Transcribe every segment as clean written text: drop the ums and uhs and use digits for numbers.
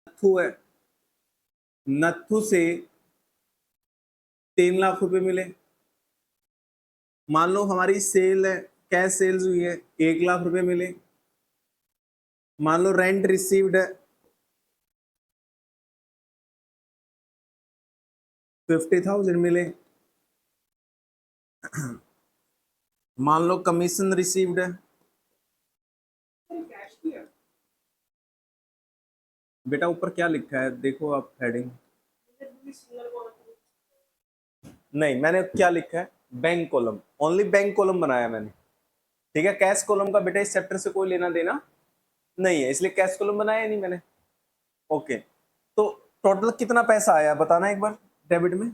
नथु है, नथु से 3 लाख रुपए मिले। मान लो हमारी सेल है, कैश सेल्स हुई है, 1 लाख रुपए मिले। मान लो रेंट रिसीव्ड है 50,000 मिले। मान लो कमीशन रिसीव्ड है, बेटा ऊपर क्या लिखा है देखो आप हेडिंग। नहीं, मैंने क्या लिखा है, bank column, only bank column बनाया मैंने, ठीक है। कैश कॉलम का बेटा इस चैप्टर से कोई लेना देना नहीं है, इसलिए कैश कॉलम बनाया नहीं मैंने। ओके, तो टोटल कितना पैसा आया बताना एक बार डेबिट में।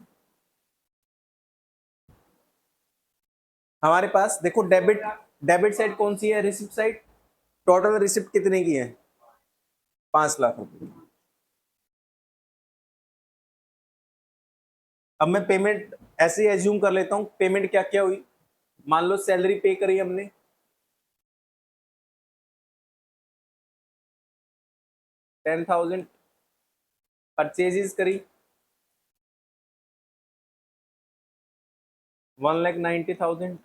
हमारे पास देखो डेबिट, डेबिट साइड कौन सी है, रिसिप्ट साइड। टोटल रिसिप्ट कितने की है, 5 लाख रुपए। अब मैं पेमेंट ऐसे ही एज्यूम कर लेता हूं, पेमेंट क्या क्या हुई। मान लो सैलरी पे करी हमने, 10,000, परचेजेस करी 1,90,000,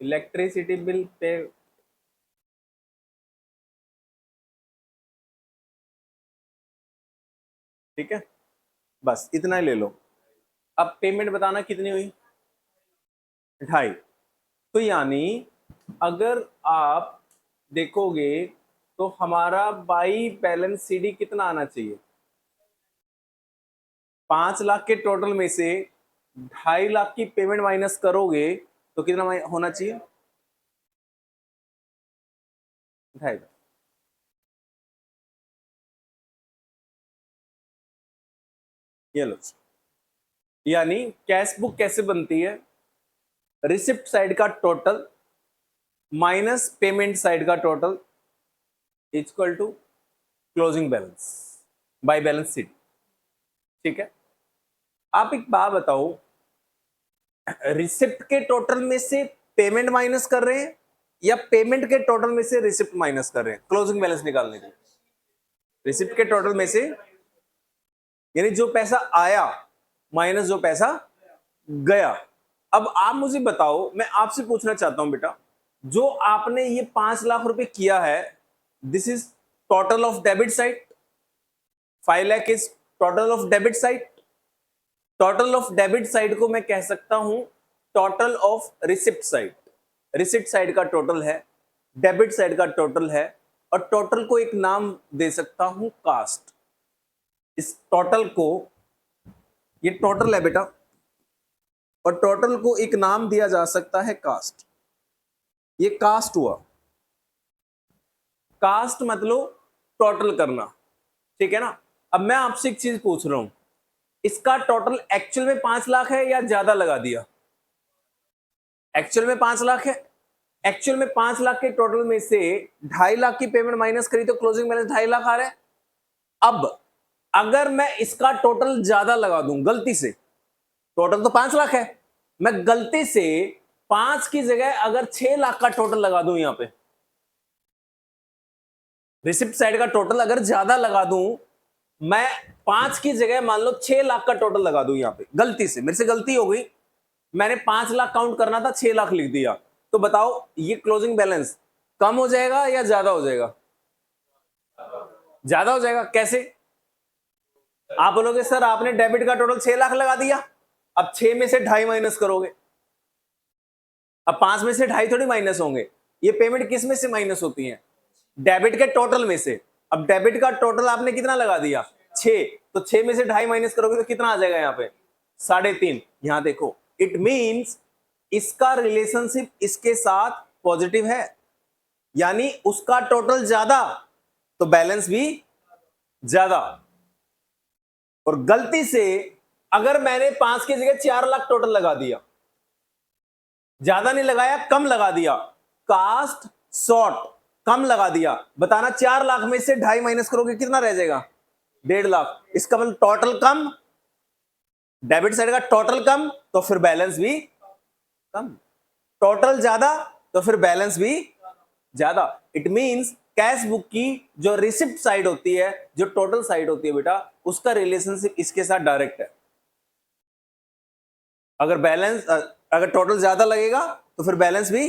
इलेक्ट्रिसिटी बिल पे, ठीक है, बस इतना ही ले लो। अब पेमेंट बताना कितनी हुई, 2.5। तो यानी अगर आप देखोगे तो हमारा बाई बैलेंस सीडी कितना आना चाहिए, 5 लाख के टोटल में से 2.5 लाख की पेमेंट माइनस करोगे तो कितना होना चाहिए, 2.5। ये लो, यानी कैश बुक कैसे बनती है, रिसिप्ट साइड का टोटल माइनस पेमेंट साइड का total equal to closing balance by balance sheet, ठीक है। आप एक बात बताओ, रिसिप्ट के टोटल में से पेमेंट माइनस कर रहे हैं या पेमेंट के टोटल में से रिसिप्ट माइनस कर रहे हैं क्लोजिंग बैलेंस निकालने के लिए। रिसिप्ट के टोटल में से, यानी जो पैसा आया माइनस जो पैसा गया। अब आप मुझे बताओ, मैं आपसे पूछना चाहता हूं बेटा, जो आपने ये 5 लाख रुपए किया है, this is total of debit side, 5 lakh is total of debit side. Total of debit side को मैं कह सकता हूं total of receipt side. Receipt side का टोटल है, डेबिट साइड का टोटल है, और टोटल को एक नाम दे सकता हूं कास्ट। इस टोटल को, ये टोटल है बेटा, और टोटल को एक नाम दिया जा सकता है कास्ट। ये कास्ट हुआ, कास्ट मतलब टोटल करना, ठीक है ना। अब मैं आपसे एक चीज पूछ रहा हूं, इसका टोटल एक्चुअल में 5 लाख है या ज्यादा लगा दिया, एक्चुअल में 5 लाख है। एक्चुअल में 5 लाख के टोटल में से 2.5 लाख की पेमेंट माइनस करी तो क्लोजिंग बैलेंस 2.5 लाख आ रहा है। अब अगर मैं इसका टोटल ज्यादा लगा दूं गलती से, टोटल तो 5 लाख है, मैं गलती से 5 की जगह अगर 6 लाख का टोटल लगा दूं, यहां पे रिसिप्ट साइड का टोटल अगर ज्यादा लगा दूं, मैं 5 की जगह मान लो 6 लाख का टोटल लगा दूं, यहां पे गलती से मेरे से गलती हो गई, मैंने 5 लाख काउंट करना था 6 लाख लिख दिया, तो बताओ ये क्लोजिंग बैलेंस कम हो जाएगा या ज्यादा हो जाएगा, ज्यादा हो जाएगा। कैसे, आप बोलोगे सर आपने डेबिट का टोटल 6 लाख लगा दिया, अब 6 में से 2.5 माइनस करोगे, अब 5 में से 2.5 थोड़ी माइनस होंगे, ये पेमेंट किस में से माइनस होती है, डेबिट के टोटल में से। अब डेबिट का टोटल आपने कितना लगा दिया, 6, तो 6 में से 2.5 माइनस करोगे तो कितना आ जाएगा यहाँ पे, 3.5। यहां देखो, इट मींस इसका रिलेशनशिप इसके साथ पॉजिटिव है, यानी उसका टोटल ज्यादा तो बैलेंस भी ज्यादा। और गलती से अगर मैंने 5 की जगह 4 लाख टोटल लगा दिया, ज्यादा नहीं लगाया कम लगा दिया, कास्ट शॉर्ट कम लगा दिया, बताना 4 लाख में से 2.5 माइनस करोगे कितना रह जाएगा, 1.5 लाख। इसका मतलब टोटल कम, डेबिट साइड का टोटल कम तो फिर बैलेंस भी कम, टोटल ज्यादा तो फिर बैलेंस भी ज्यादा। इट मींस कैश बुक की जो रिसिप्ट साइड होती है, जो टोटल साइड होती है बेटा, उसका रिलेशनशिप इसके साथ डायरेक्ट है। अगर बैलेंस अगर टोटल ज्यादा लगेगा तो फिर बैलेंस भी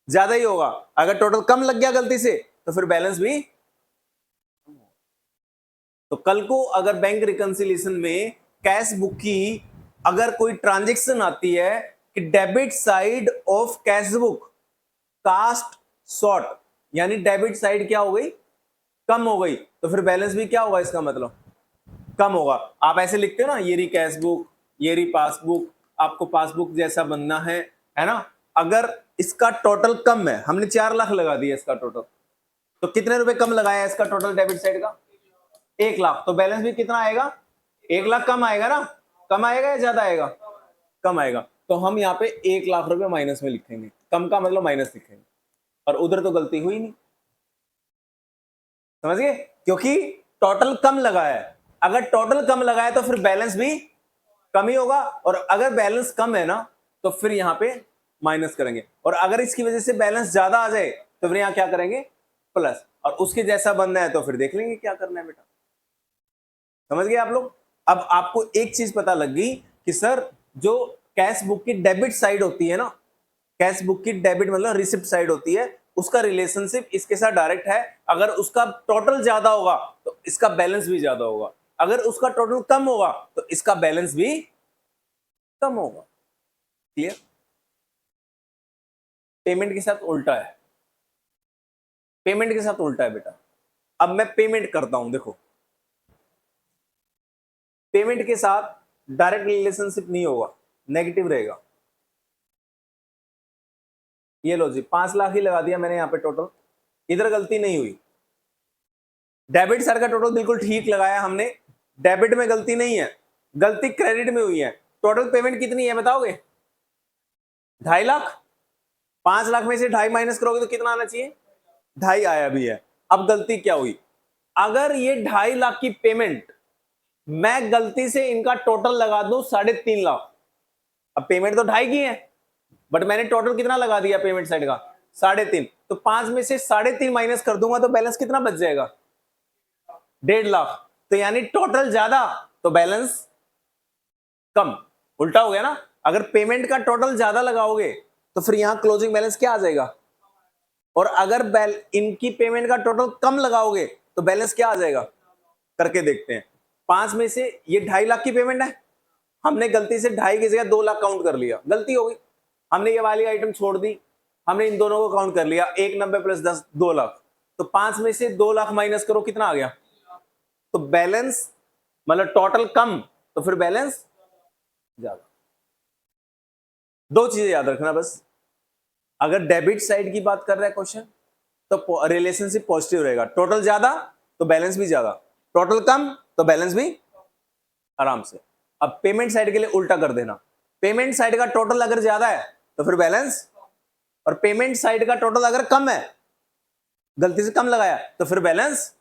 ज्यादा ही होगा, अगर टोटल कम लग गया गलती से तो फिर बैलेंस भी। तो कल को अगर बैंक रिकंसिलिएशन में कैश बुक की अगर कोई ट्रांजेक्शन आती है कि debit side of cash book cast short, यानी डेबिट साइड क्या हो गई, कम हो गई, तो फिर बैलेंस भी क्या होगा, इसका मतलब कम होगा। आप ऐसे लिखते हो ना, ये रही कैश बुक, ये रही पासबुक, आपको पासबुक जैसा बनना है ना। अगर इसका टोटल कम है, हमने 4 लाख लगा दिया इसका टोटल, तो कितने रुपए कम लगाया इसका टोटल डेबिट साइड का, 1 लाख, तो बैलेंस भी कितना आएगा, 1 लाख कम आएगा ना, कम आएगा या ज्यादा आएगा, कम आएगा। तो हम यहाँ पे 1 लाख रुपए माइनस में लिखेंगे, कम का मतलब माइनस लिखेंगे, और उधर तो गलती हुई नहीं, समझ गए, क्योंकि टोटल कम लगाया है। अगर टोटल कम लगाया तो फिर बैलेंस भी कम ही होगा, और अगर बैलेंस कम है ना तो फिर यहां पे माइनस करेंगे, और अगर इसकी वजह से बैलेंस ज्यादा आ जाए तो फिर यहां क्या करेंगे, प्लस, और उसके जैसा बनना है तो फिर देख लेंगे क्या करना है बेटा। समझ गए आप लोग। अब आपको एक चीज पता लग गई कि सर जो कैश बुक की डेबिट साइड होती है ना, कैश बुक की डेबिट मतलब रिसिप्ट साइड होती है, उसका रिलेशनशिप इसके साथ डायरेक्ट है। अगर उसका टोटल ज्यादा होगा तो इसका बैलेंस भी ज्यादा होगा, अगर उसका टोटल कम होगा तो इसका बैलेंस भी कम होगा। क्लियर। पेमेंट के साथ उल्टा है, पेमेंट के साथ उल्टा है बेटा। अब मैं पेमेंट करता हूं, देखो पेमेंट के साथ डायरेक्ट रिलेशनशिप नहीं होगा, नेगेटिव रहेगा। ये लो जी, 5 लाख ही लगा दिया मैंने यहां पे टोटल, इधर गलती नहीं हुई। डेबिट साइड का टोटल बिल्कुल ठीक लगाया हमने, डेबिट में गलती नहीं है, गलती क्रेडिट में हुई है। टोटल पेमेंट कितनी है बताओगे, 2.5 लाख। 5 लाख में से 2.5 माइनस करोगे तो कितना आना चाहिए, 2.5 आया भी है। अब गलती क्या हुई, अगर ये 2.5 लाख की पेमेंट मैं गलती से इनका टोटल लगा दूं 3.5 लाख, अब पेमेंट तो 2.5 की है, बट मैंने टोटल कितना लगा दिया पेमेंट साइड का, 3.5, तो 5 में से 3.5 माइनस कर दूंगा तो बैलेंस कितना बच जाएगा, 1.5 लाख। तो यानी टोटल ज्यादा तो बैलेंस कम, उल्टा हो गया ना। अगर पेमेंट का टोटल ज्यादा लगाओगे तो फिर यहां क्लोजिंग बैलेंस क्या आ जाएगा, और अगर इनकी पेमेंट का टोटल कम लगाओगे तो बैलेंस क्या आ जाएगा, करके देखते हैं। 5 में से ये 2.5 लाख की पेमेंट है, हमने गलती से 2.5 की जगह 2 लाख काउंट कर लिया, गलती हो गई, हमने ये वाली आइटम छोड़ दी, हमने इन दोनों को काउंट कर लिया, 190 प्लस 10 2 लाख। तो 5 में से 2 लाख माइनस करो कितना आ गया, तो बैलेंस मतलब टोटल कम तो फिर बैलेंस ज्यादा। दो चीजें याद रखना बस, अगर डेबिट साइड की बात कर रहा है क्वेश्चन तो रिलेशनशिप पॉजिटिव रहेगा, टोटल ज्यादा तो बैलेंस भी ज्यादा, टोटल कम तो बैलेंस भी आराम से। अब पेमेंट साइड के लिए उल्टा कर देना, पेमेंट साइड का टोटल अगर ज्यादा है तो फिर बैलेंस, और पेमेंट साइड का टोटल अगर कम है, गलती से कम लगाया तो फिर बैलेंस।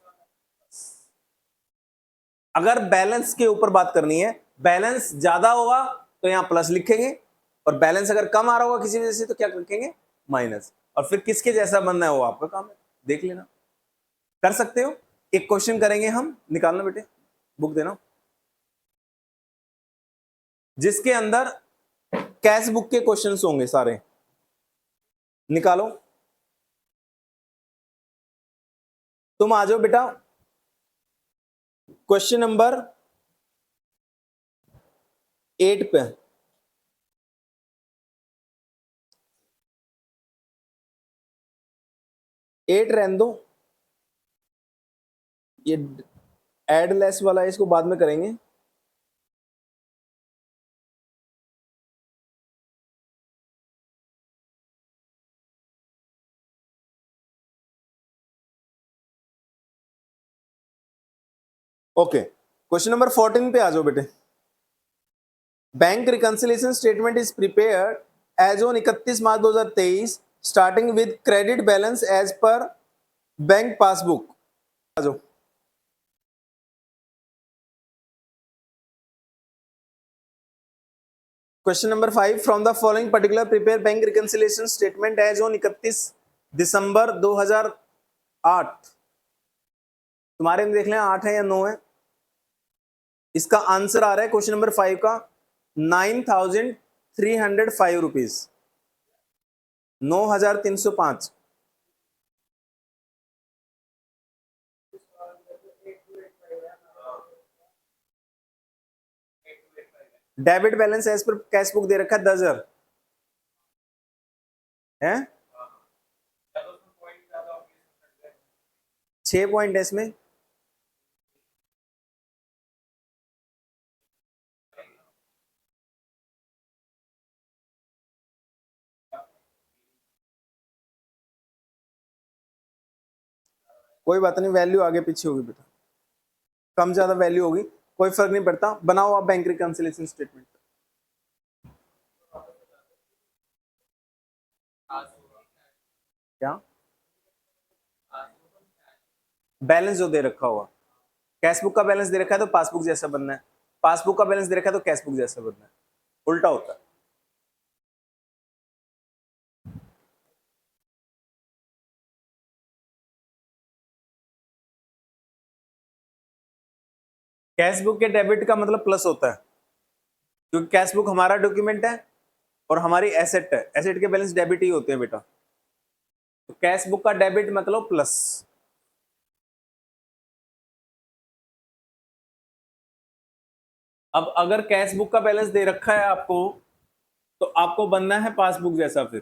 अगर बैलेंस के ऊपर बात करनी है, बैलेंस ज्यादा होगा तो यहां प्लस लिखेंगे, और बैलेंस अगर कम आ रहा होगा किसी वजह से तो क्या लिखेंगे, माइनस। और फिर किसके जैसा बनना है वो आपका काम है, देख लेना, कर सकते हो। एक क्वेश्चन करेंगे हम, निकालना बेटे, बुक देना, जिसके अंदर कैश बुक के क्वेश्चंस होंगे सारे, निकालो। तुम आ जाओ बेटा, क्वेश्चन नंबर 8 पे। 8 रहने दो, ये एड लेस वाला है, इसको बाद में करेंगे। ओके, क्वेश्चन नंबर 14 पे आ जाओ बेटे। Bank reconciliation statement is prepared as on 31 March 2023 starting with credit balance as per bank passbook. आ जाओ। Question number 5, from the following particular prepare bank reconciliation statement as on 31 December 2008, तुम्हारे में देख लें 8 है या 9 है। इसका आंसर आ रहा है क्वेश्चन नंबर 5 का 9,305 रुपीज, 9,305। डेबिट बैलेंस एज पर कैश बुक दे रखा है 10,000 है। 6 पॉइंट है इसमें। कोई बात नहीं, वैल्यू आगे पीछे होगी बेटा, कम ज्यादा वैल्यू होगी, कोई फर्क नहीं पड़ता। बनाओ आप बैंक रिकंसिलिएशन स्टेटमेंट। क्या बैलेंस जो दे रखा होगा, कैश बुक का बैलेंस दे रखा है तो पासबुक जैसा बनना है, पासबुक का बैलेंस दे रखा है तो कैश बुक जैसा बनना है, उल्टा होता है। कैश बुक के डेबिट का मतलब प्लस होता है, क्योंकि कैश बुक हमारा डॉक्यूमेंट है और हमारी एसेट है, एसेट के बैलेंस डेबिट ही होते हैं बेटा, तो कैश बुक का डेबिट मतलब प्लस। अब अगर कैश बुक का बैलेंस दे रखा है आपको, तो आपको बनना है पासबुक जैसा, फिर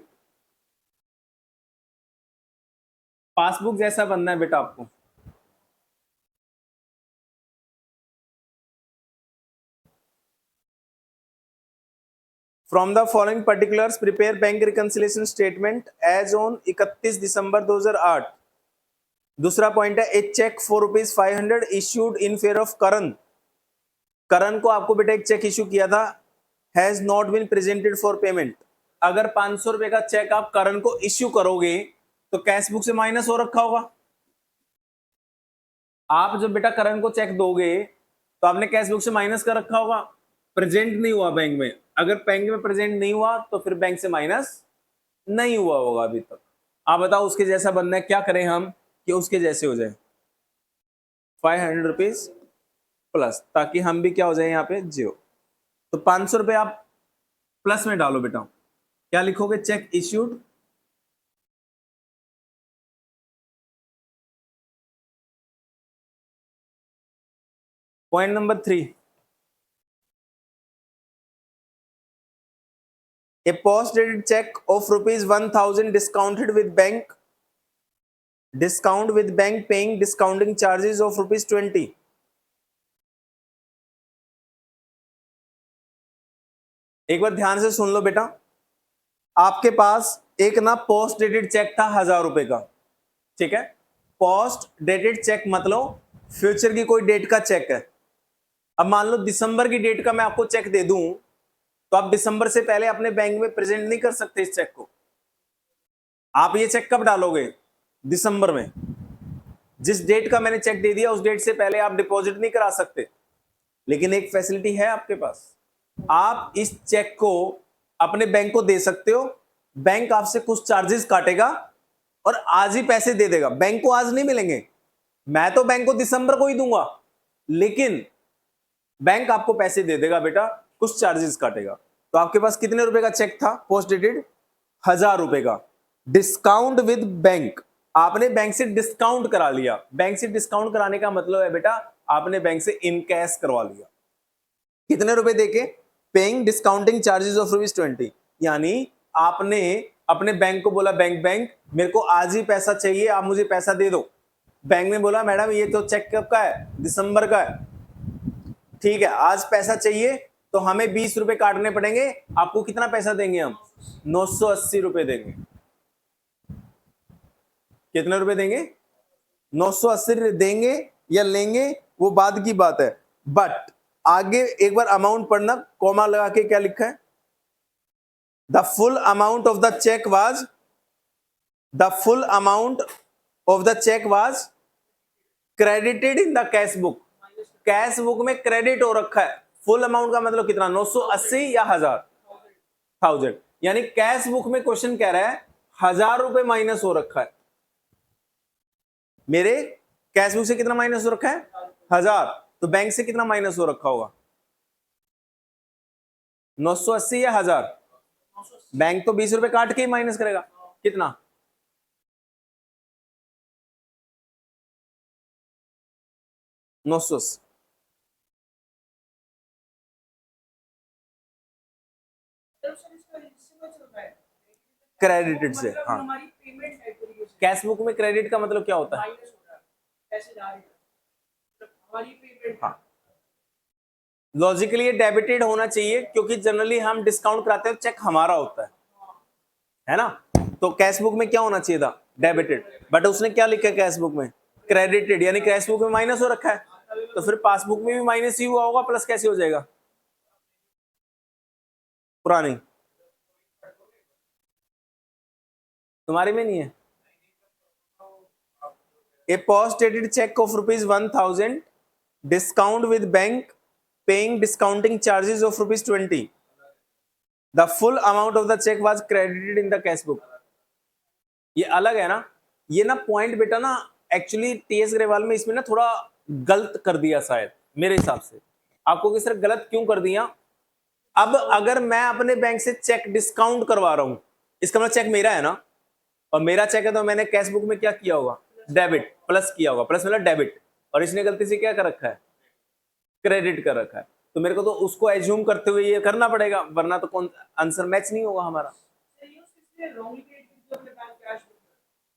पासबुक जैसा बनना है बेटा आपको। From the following particulars prepare bank reconciliation statement as on 31 December 2008। दूसरा पॉइंट है a cheque for ₹500 issued in favour of Karan. Karan को आपको बेटा एक चेक इश्यू किया था, has not been presented for payment. अगर 500 रुपए का चेक आप करण को इश्यू करोगे तो कैश बुक से माइनस हो रखा होगा। आप जब बेटा करण को चेक दोगे तो आपने कैश बुक से माइनस कर रखा होगा, प्रेजेंट नहीं हुआ बैंक में। अगर बैंक में प्रेजेंट नहीं हुआ तो फिर बैंक से माइनस नहीं हुआ होगा अभी तक। आप बताओ उसके जैसा बनना है, क्या करें हम कि उसके जैसे हो जाए, 500 रुपीज प्लस, ताकि हम भी क्या हो जाए यहाँ पे 0। तो 500 रुपए आप प्लस में डालो बेटा, क्या लिखोगे, check issued point number 3, a post dated check of ₹1,000 discount with bank paying discounting charges of ₹20। एक बार ध्यान से सुन लो बेटा, आपके पास एक ना पोस्ट डेटेड चेक था 1,000 रुपए का, ठीक है। पोस्ट डेटेड चेक मतलब फ्यूचर की कोई डेट का चेक है। अब मान लो दिसंबर की डेट का मैं आपको चेक दे दूं, तो आप दिसंबर से पहले अपने बैंक में प्रेजेंट नहीं कर सकते इस चेक को। आप ये चेक कब डालोगे, दिसंबर में। जिस डेट का मैंने चेक दे दिया उस डेट से पहले आप डिपॉजिट नहीं करा सकते, लेकिन एक फैसिलिटी है आपके पास, आप इस चेक को अपने बैंक को दे सकते हो, बैंक आपसे कुछ चार्जेस काटेगा और आज ही पैसे दे देगा। बैंक को आज नहीं मिलेंगे, मैं तो बैंक को दिसंबर को ही दूंगा, लेकिन बैंक आपको पैसे दे देगा बेटा, कुछ चार्जेस काटेगा। तो आपके पास कितने रुपए का चेक था पोस्ट डेटेड, 1,000 रुपए का, डिस्काउंट विद बैंक। आपने बैंक से डिस्काउंट करा लिया। बैंक से डिस्काउंट कराने का मतलब है बेटा आपने बैंक से इन कैश करवा लिया। कितने रुपए देके, पेइंग डिस्काउंटिंग चार्जेस ऑफ ₹20, यानी आपने अपने बैंक को बोला, बैंक मेरे को आज ही पैसा चाहिए, आप मुझे पैसा दे दो। बैंक ने बोला मैडम ये तो चेक कब का है, दिसंबर का है, ठीक है आज पैसा चाहिए तो हमें 20 रुपए काटने पड़ेंगे। आपको कितना पैसा देंगे हम, 980 रुपए देंगे। कितने रुपए देंगे, 980 देंगे या लेंगे वो बाद की बात है, बट आगे एक बार अमाउंट पढ़ना, कॉमा लगा के क्या लिखा है, the full amount of the cheque was, the full amount of the cheque was credited in the cash book. Cash book में क्रेडिट हो रखा है। फुल अमाउंट का मतलब कितना, 980 या 1,000, यानी कैश बुक में क्वेश्चन कह रहा है ₹1000 माइनस हो रखा है, मेरे कैशबुक से कितना माइनस हो रखा है 1000, तो बैंक से कितना माइनस हो रखा होगा 980 या 1000? बैंक तो ₹20 काट के ही माइनस करेगा, कितना 980 क्रेडिटेड से। हाँ, कैशबुक में क्रेडिट का मतलब क्या होता है? हाँ, लॉजिकली ये डेबिटेड होना चाहिए, क्योंकि जनरली हम डिस्काउंट कराते हैं, चेक हमारा होता है ना? तो कैशबुक में क्या होना चाहिए था? डेबिटेड, बट उसने क्या लिखा है कैशबुक में? क्रेडिटेड, यानी कैशबुक में माइनस हो रखा है, तो फिर पासबुक में भी माइनस ही हुआ होगा, प्लस कैसे हो जाएगा पुरानी? तुम्हारे में नहीं है? A post dated cheque of ₹1000 discount with bank paying discounting charges of ₹20, the full amount of the cheque was credited in the cash book. ये अलग है ना, ये ना पॉइंट बेटा ना एक्चुअली टीएस ग्रेवाल में इसमें ना थोड़ा गलत कर दिया शायद, मेरे हिसाब से। आपको कि सर गलत क्यों कर दिया? अब अगर मैं अपने बैंक से चेक डिस्काउंट करवा रहा हूं, इसका मतलब चेक मेरा है ना, और मेरा चेक है तो मैंने कैश बुक में क्या किया होगा? डेबिट, प्लस किया होगा, प्लस मतलब डेबिट, और इसने गलती से क्या कर रखा है? क्रेडिट कर रखा है, तो मेरे को तो उसको एज्यूम करते हुए ये करना पड़ेगा, वरना तो कौन आंसर मैच नहीं होगा हमारा।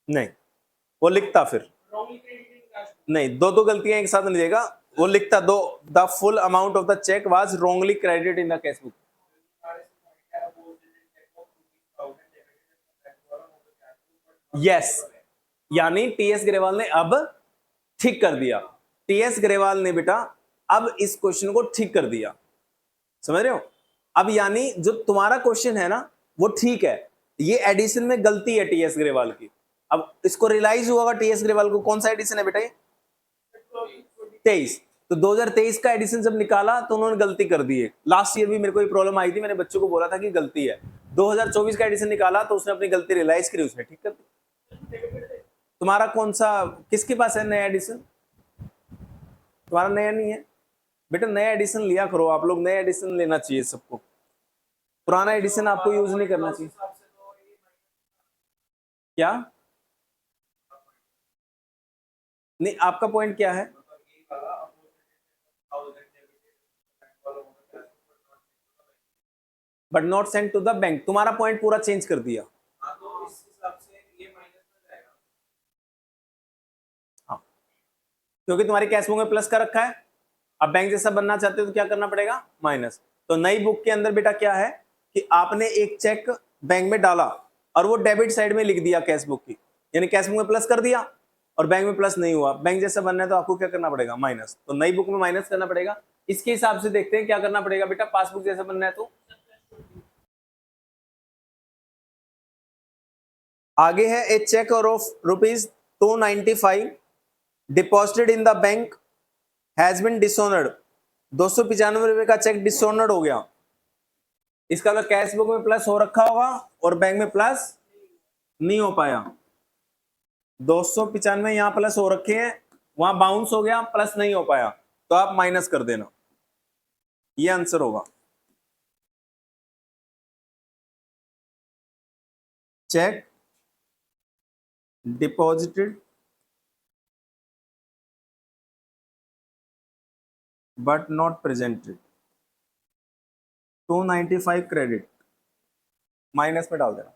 नहीं, वो लिखता फिर नहीं, दो गलतियां एक साथ नहीं देगा, वो लिखता दो the full amount of the cheque was wrongly credited in the cash book. Yes, यानी टीएस ग्रेवाल ने अब ठीक कर दिया, टीएस ग्रेवाल ने बेटा अब इस क्वेश्चन को ठीक कर दिया, समझ रहे हो? अब यानी जो तुम्हारा क्वेश्चन है ना वो ठीक है, ये एडिशन में गलती है टीएस ग्रेवाल की। अब इसको रियलाइज हुआ टीएस ग्रेवाल को, कौन सा एडिशन है बेटा ये? 23। तो 2023 का एडिशन जब निकाला तो उन्होंने गलती कर दी है। लास्ट ईयर भी मेरे को ये प्रॉब्लम आई थी, मैंने बच्चों को बोला था कि गलती है। 2024 का एडिशन निकाला तो उसने अपनी गलती रियलाइज करी, उसने ठीक कर दी। तुम्हारा कौन सा, किसके पास है नया एडिशन? तुम्हारा नया नहीं है बेटा, नया एडिशन लिया करो आप लोग, नया एडिशन लेना चाहिए सबको, पुराना एडिशन आपको यूज नहीं करना चाहिए। क्या नहीं, आपका पॉइंट क्या है? But not send to the bank, तुम्हारा पॉइंट पूरा चेंज कर दिया। हाँ, क्योंकि तुम्हारी कैश बुक में प्लस का रखा है, अब बैंक जैसा बनना चाहते हो तो क्या करना पड़ेगा? माइनस। तो नई बुक के अंदर बेटा क्या है कि आपने एक चेक बैंक में डाला और वो डेबिट साइड में लिख दिया कैश बुक की, यानी कैश बुक में प्लस कर दिया और बैंक में प्लस नहीं हुआ, बैंक जैसा बनना है तो आपको क्या करना पड़ेगा? माइनस। तो नई बुक में माइनस करना पड़ेगा। इसके हिसाब से देखते हैं क्या करना पड़ेगा बेटा, पासबुक जैसा बनना है तो आगे है a cheque of ₹295 deposited in the bank has been dishonoured. ₹295 का चेक डिसऑनर्ड हो गया, इसका मतलब कैश बुक में प्लस हो रखा होगा और बैंक में प्लस नहीं हो पाया। 295 यहां प्लस हो रखे हैं, वहां बाउंस हो गया, प्लस नहीं हो पाया, तो आप माइनस कर देना, ये आंसर होगा। Cheque deposited but not presented, 295 credit, minus में डाल देना।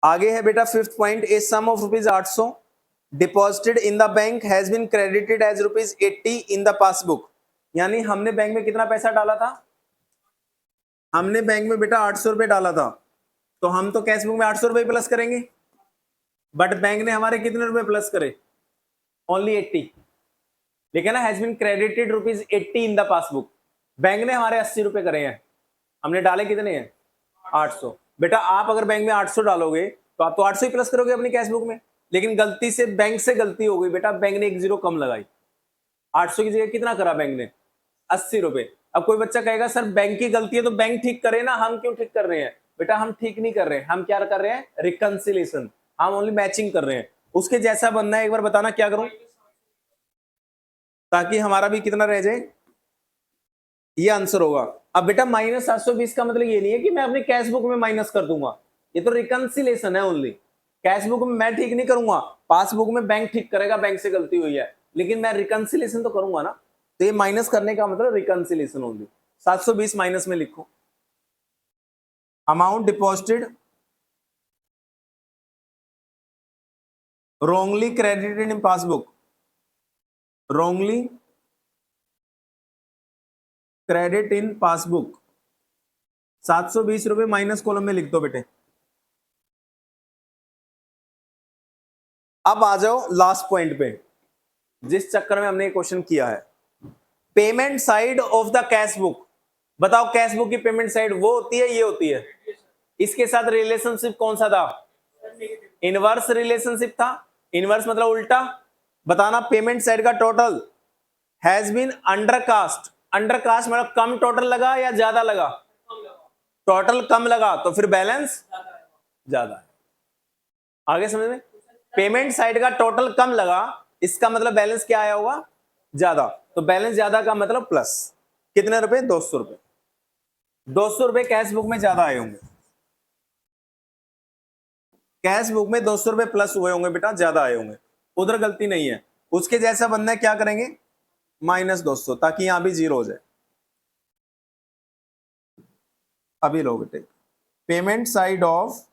आगे है बेटा fifth point, a sum of ₹800 deposited in the bank has been credited as ₹80 in the passbook. यानी हमने बैंक में कितना पैसा डाला था? हमने बैंक में बेटा 800 रुपए डाला था, तो हम तो कैश बुक में 800 रुपए प्लस करेंगे, बट बैंक ने हमारे कितने रुपए प्लस करे? ओनली 80। लेकिन ना has been credited ₹80 in the passbook, bank ने हमारे 80 रुपए करे हैं, हमने डाले कितने हैं? 800। बेटा आप अगर बैंक में 800 डालोगे तो आप तो 800 ही प्लस करोगे अपनी कैश बुक में, लेकिन गलती से बैंक से गलती हो गई बेटा, बैंक ने एक जीरो कम लगाई, 800 की जगह कितना करा बैंक ने? 80 रुपए। अब कोई बच्चा कहेगा सर बैंक की गलती है तो बैंक ठीक करे ना, हम क्यों ठीक कर रहे हैं? बेटा हम ठीक नहीं कर रहे हैं, हम क्या कर रहे हैं, रिकंसिलेशन, हम ओनली मैचिंग कर रहे हैं। उसके जैसा बनना है, एक बार बताना क्या करूं ताकि हमारा भी कितना रह जाए, ये आंसर होगा। अब बेटा -720 का मतलब ये नहीं है कि मैं अपने कैश बुक में माइनस कर दूंगा, ये तो रिकंसिलेशन है ओनली। कैश बुक में मैं ठीक नहीं करूंगा, पासबुक में बैंक ठीक करेगा, बैंक से गलती हुई है, लेकिन मैं रिकंसिलेशन तो करूंगा ना। तो ये माइनस करने का मतलब रिकंसिलेशन ओनली। 720 माइनस में लिखो, amount deposited wrongly credited in passbook, wrongly credit in passbook, 720 रुपए माइनस कॉलम में लिख दो बेटे। अब आ जाओ लास्ट पॉइंट पे, जिस चक्कर में हमने क्वेश्चन किया है, payment side of the cash book. बताओ कैश बुक की पेमेंट साइड वो होती है, ये होती है, इसके साथ रिलेशनशिप कौन सा था, इनवर्स रिलेशनशिप था। इनवर्स मतलब उल्टा। बताना पेमेंट साइड का total has been undercast, undercast मतलब कम टोटल लगा या ज्यादा लगा, टोटल कम लगा तो फिर बैलेंस ज्यादा है। आगे समझ में, पेमेंट साइड का टोटल कम लगा, इसका मतलब बैलेंस क्या आया होगा, ज्यादा। तो बैलेंस ज्यादा का मतलब प्लस, कितने रुपए, 200 रुपए, 200 रुपए कैश बुक में ज्यादा आए होंगे, कैश बुक में 200 रुपए प्लस हुए होंगे बेटा, ज्यादा आए होंगे, उधर गलती नहीं है। उसके जैसा बनना है, क्या करेंगे, -200, ताकि यहां भी जीरो हो जाए। अभी लो बेटे, payment side of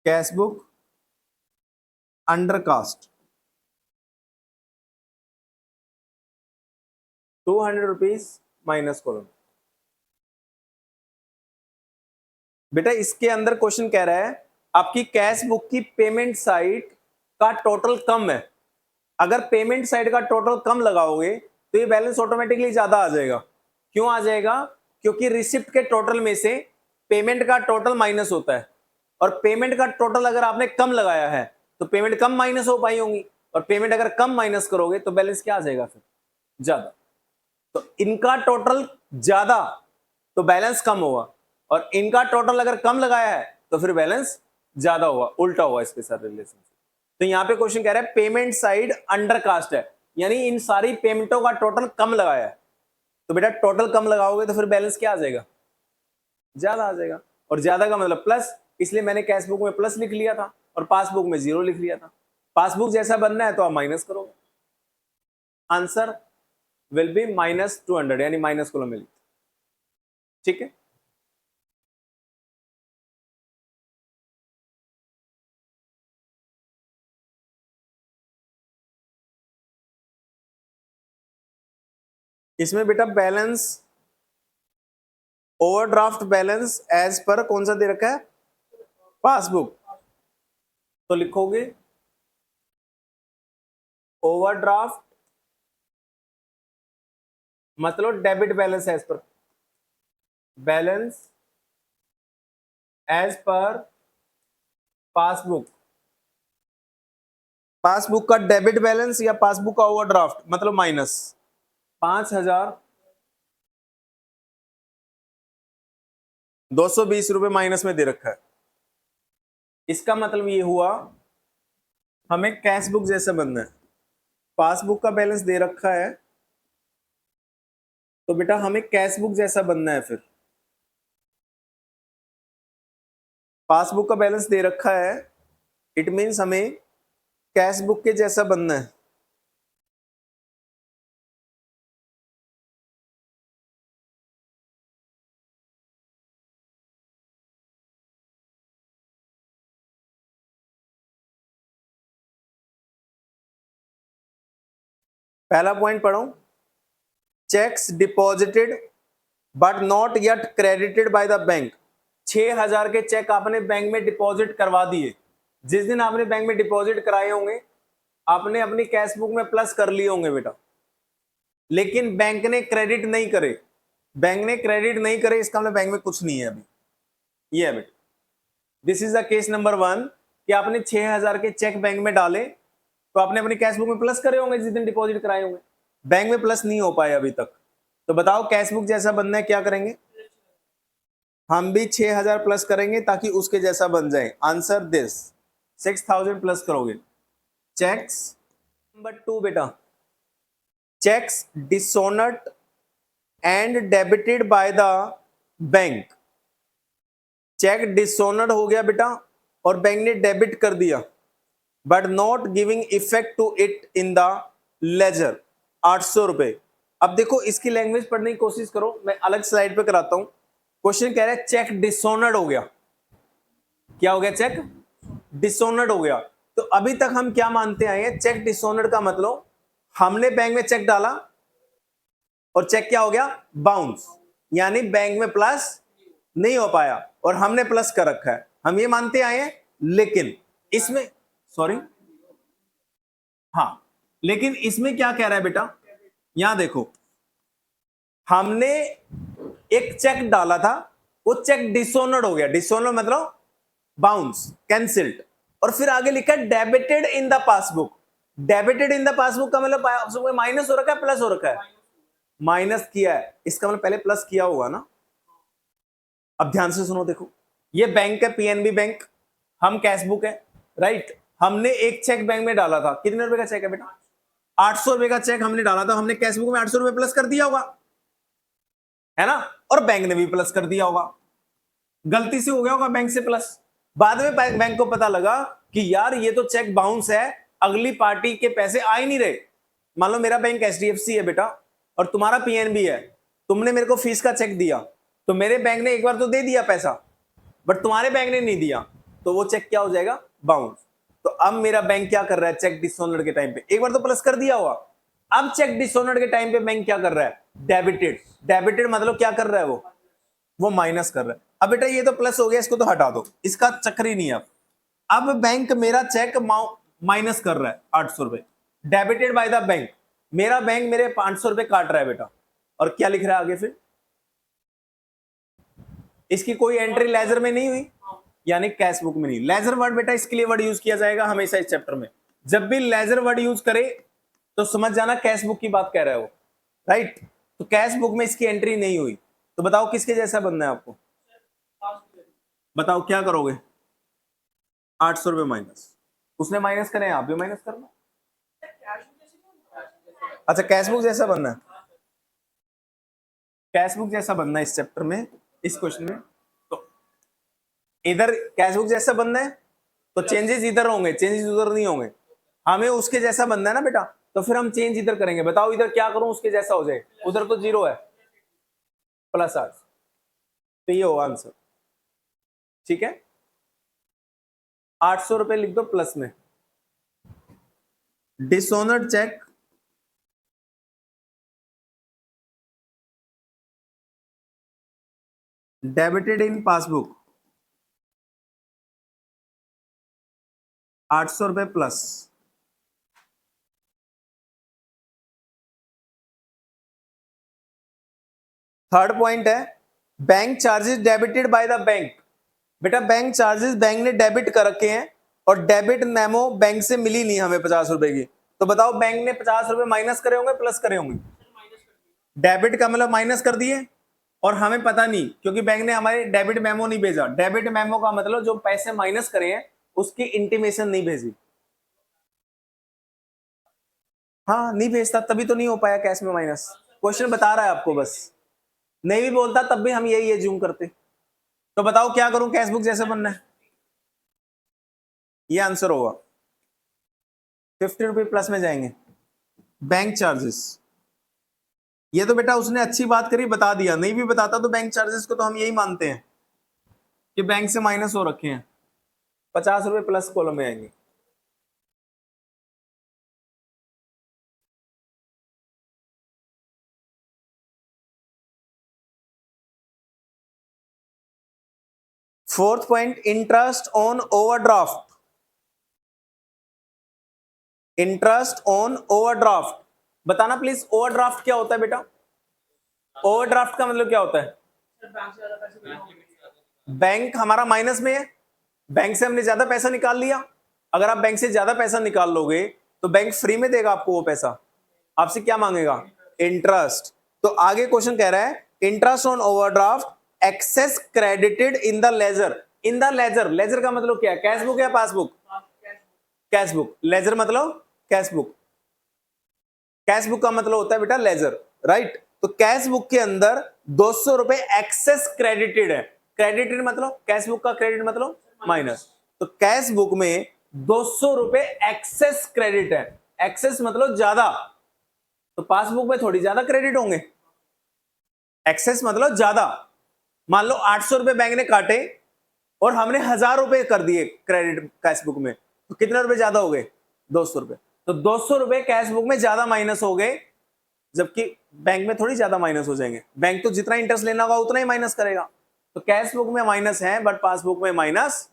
cash book undercast 200 rupees minus column. बेटा इसके अंदर क्वेश्चन कह रहा है आपकी कैश बुक की पेमेंट साइड का टोटल कम है, अगर पेमेंट साइड का टोटल कम लगाओगे तो ये बैलेंस ऑटोमेटिकली ज्यादा आ जाएगा। क्यों आ जाएगा, क्योंकि रिसिप्ट के टोटल में से पेमेंट का टोटल माइनस होता है, और पेमेंट का टोटल अगर आपने कम लगाया है तो पेमेंट कम माइनस हो पाई होंगी, और पेमेंट अगर कम माइनस करोगे तो बैलेंस क्या आ जाएगा, फिर ज्यादा। तो इनका टोटल ज्यादा तो बैलेंस कम होगा, और इनका टोटल अगर कम लगाया है तो फिर बैलेंस ज्यादा होगा, उल्टा होगा इसके साथ रिलेशन। तो यहां पे क्वेश्चन कह रहा है पेमेंट साइड अंडरकास्ट है, यानी इन सारी पेमेंटों का टोटल कम लगाया है। तो बेटा टोटल कम लगाओगे तो फिर बैलेंस क्या आ जाएगा, ज्यादा आ जाएगा, और ज्यादा का मतलब प्लस, इसलिए मैंने कैश बुक में प्लस लिख लिया था और पासबुक में 0 लिख लिया था। पासबुक जैसा बनना है तो आप माइनस करोगे, आंसर विल बी -200, यानी माइनस कॉलम में लिख, ठीक है। इसमें बेटा बैलेंस, ओवरड्राफ्ट बैलेंस एज पर कौन सा दे रखा है, पासबुक। तो लिखोगे ओवरड्राफ्ट मतलब डेबिट बैलेंस एज पर, बैलेंस एज पर पासबुक, पासबुक का डेबिट बैलेंस या पासबुक का ओवरड्राफ्ट मतलब माइनस 5,220 रुपए माइनस में दे रखा है। इसका मतलब ये हुआ हमें कैश बुक जैसा बनना है, पासबुक का बैलेंस दे रखा है तो बेटा हमें कैश बुक जैसा बनना है। फिर पासबुक का बैलेंस दे रखा है, इट मींस हमें कैश बुक के जैसा बनना है। पहला पॉइंट पढ़ो, checks deposited but not yet credited bye the bank. 6,000 के चेक आपने बैंक में डिपॉजिट करवा दिए, जिस दिन आपने बैंक में डिपॉजिट कराए होंगे आपने अपनी कैश बुक में प्लस कर लिए होंगे बेटा, लेकिन बैंक ने क्रेडिट नहीं करे, बैंक ने क्रेडिट नहीं करे इसका मतलब बैंक में कुछ नहीं है अभी, ये है बेटा। This is the case number 1 कि आपने 6,000 के चेक बैंक में डाले तो आपने अपनी कैश बुक में प्लस करे होंगे जिस दिन डिपॉजिट कराए होंगे, बैंक में प्लस नहीं हो पाए अभी तक, तो बताओ कैश बुक जैसा बनना है, क्या करेंगे? हम भी 6000 प्लस करेंगे ताकि उसके जैसा बन जाए। आंसर दिस, 6000 प्लस करोगे। चेक्स नंबर 2 बेटा, cheques dishonoured and debited by the bank. Cheque dishonoured हो गया बेटा और बैंक ने डेबिट कर दिया, but not giving effect to it in the ledger, 800 रुपए। अब देखो इसकी लैंग्वेज पढ़ने की कोशिश करो, मैं अलग स्लाइड पे कराता हूं। क्वेश्चन कह रहा है चेक डिसऑनर्ड हो गया। क्या हो गया? चेक डिसऑनर्ड हो गया। तो अभी तक हम क्या मानते आए हैं? चेक डिसऑनर्ड का मतलब हमने बैंक में चेक डाला और चेक क्या हो गया? बाउंस, यानी बैंक में प्लस नहीं हो पाया और हमने प्लस कर रखा है, हम ये मानते आए हैं। लेकिन इसमें, सॉरी, हाँ, लेकिन इसमें क्या कह रहा है बेटा? यहां देखो, हमने एक चेक डाला था, वो चेक डिसऑनर्ड हो गया। डिसऑनर्ड मतलब बाउंस, कैंसिल्ड, और फिर आगे लिखा debited in the passbook. Debited in the passbook का मतलब पासबुक में माइनस हो रखा है, प्लस हो रखा है? माइनस किया है, इसका मतलब पहले प्लस किया होगा ना। अब ध्यान से सुनो, देखो ये बैंक है, पीएनबी बैंक, हम कैश बुक है, राइट। हमने एक चेक बैंक में डाला था, कितने रुपए का चेक है बेटा? 800 रुपए का चेक हमने डाला था, हमने कैश बुक में 800 रुपए प्लस कर दिया होगा, है ना, और बैंक ने भी प्लस कर दिया होगा। गलती से हो गया होगा बैंक से प्लस, बाद में बैंक को पता लगा कि यार ये तो चेक बाउंस है, अगली पार्टी के पैसे आ ही नहीं रहे। मान लो मेरा बैंक एचडीएफसी है बेटा और तुम्हारा पीएनबी है, तुमने मेरे को फीस का चेक दिया, तो मेरे बैंक ने एक बार तो दे दिया पैसा, बट तुम्हारे बैंक ने नहीं दिया, तो वो चेक क्या हो जाएगा? बाउंस। तो अब मेरा बैंक क्या कर रहा है? चेक डिसऑनर्ड के टाइम पे एक बार तो प्लस कर दिया हुआ, अब चेक डिसऑनर्ड के टाइम पे बैंक क्या कर रहा है? डेबिटेड। डेबिटेड मतलब क्या कर रहा है? वो माइनस कर रहा है। अब बेटा ये तो प्लस हो गया, इसको तो हटा दो, इसका चक्कर ही नहीं है। अब बैंक मेरा चेक माइनस कर रहा है 800 रुपए, डेबिटेड बाय द बैंक। मेरा बैंक मेरे 500 रुपए काट रहा है बेटा, और क्या लिख रहा है आगे? फिर इसकी कोई एंट्री लेजर में नहीं हुई, यानी कैश बुक में नहीं। लेजर वर्ड बेटा इसके लिए वर्ड यूज किया जाएगा हमेशा इस चैप्टर में। जब भी लेजर वर्ड यूज करे तो समझ जाना कैश बुक की बात कह रहा है वो, राइट। तो कैश बुक में इसकी एंट्री नहीं हुई, तो बताओ किसके जैसा बनना है आपको? बताओ क्या करोगे? 800 रुपए माइनस, उसने माइनस करे, आप भी माइनस करना। अच्छा, कैश बुक जैसा बनना है, कैश बुक जैसा बनना है इस चैप्टर में, इस क्वेश्चन में। तो इधर कैश बुक जैसा बनना है तो चेंजेस इधर होंगे, चेंजेस उधर नहीं होंगे। हमें उसके जैसा बनना है ना बेटा, तो फिर हम चेंज इधर करेंगे। बताओ इधर क्या करूं उसके जैसा हो जाए? उधर तो 0 है, प्लस 8, तो ये हो आंसर। ठीक है, 800 रुपए लिख दो प्लस में। Dishonoured cheque debited in passbook, 800 रुपए प्लस। थर्ड पॉइंट है bank charges debited by the bank. बेटा बैंक चार्जेस बैंक ने डेबिट कर रखे हैं और डेबिट मेमो बैंक से मिली नहीं हमें 50 रुपए की, तो बताओ बैंक ने 50 रुपए माइनस करे होंगे, प्लस करे होंगे? डेबिट का मतलब माइनस कर दिए, और हमें पता नहीं क्योंकि बैंक ने हमारे डेबिट मेमो नहीं भेजा। डेबिट मेमो का मतलब जो पैसे माइनस करे हैं उसकी इंटीमेशन नहीं भेजी। हाँ, नहीं भेजता तभी तो नहीं हो पाया कैश में माइनस। क्वेश्चन बता रहा है आपको, बस नहीं भी बोलता तब भी हम यही एज्यूम करते। तो बताओ क्या करूं? कैश बुक जैसे बनना है, ये आंसर होगा। 50 रुपए प्लस में जाएंगे। बैंक चार्जेस, ये तो बेटा उसने अच्छी बात करी, बता दिया। नहीं भी बताता तो बैंक चार्जेस को तो हम यही मानते हैं कि बैंक से माइनस हो रखे हैं, 50 रुपए प्लस कॉलम में आएंगे। Fourth point, interest on overdraft. Interest on overdraft, बताना प्लीज ओवरड्राफ्ट क्या होता है बेटा? ओवरड्राफ्ट का मतलब क्या होता है? बैंक हमारा माइनस में है, बैंक से हमने ज्यादा पैसा निकाल लिया। अगर आप बैंक से ज्यादा पैसा निकाल लोगे तो बैंक फ्री में देगा आपको वो पैसा, आपसे क्या मांगेगा? इंटरेस्ट। तो आगे क्वेश्चन कह रहा है interest on overdraft excess credited in the ledger. In the ledger, ledger का मतलब क्या है? कैश बुक या पासबुक? Cash book. लेजर मतलब कैश बुक। कैश बुक का मतलब होता है बेटा लेजर, राइट। तो कैश बुक के अंदर 200 रुपए एक्सेस क्रेडिटेड है। क्रेडिटेड मतलब कैश बुक का क्रेडिट मतलब माइनस। तो कैश बुक में 200 रुपए एक्सेस क्रेडिट है। एक्सेस मतलब ज्यादा, तो पासबुक में थोड़ी ज्यादा क्रेडिट होंगे। एक्सेस मतलब ज्यादा। मान लो 800 रुपए बैंक ने काटे और हमने 1000 रुपए कर दिए क्रेडिट कैश बुक में, तो कितने रुपए ज्यादा हो गए? 200 रुपए। तो 200 रुपए कैश बुक में ज्यादा माइनस हो गए, जबकि बैंक में थोड़ी ज्यादा माइनस हो जाएंगे। बैंक तो जितना इंटरेस्ट लेना होगा उतना ही माइनस करेगा। तो कैश बुक में माइनस है बट पासबुक में माइनस।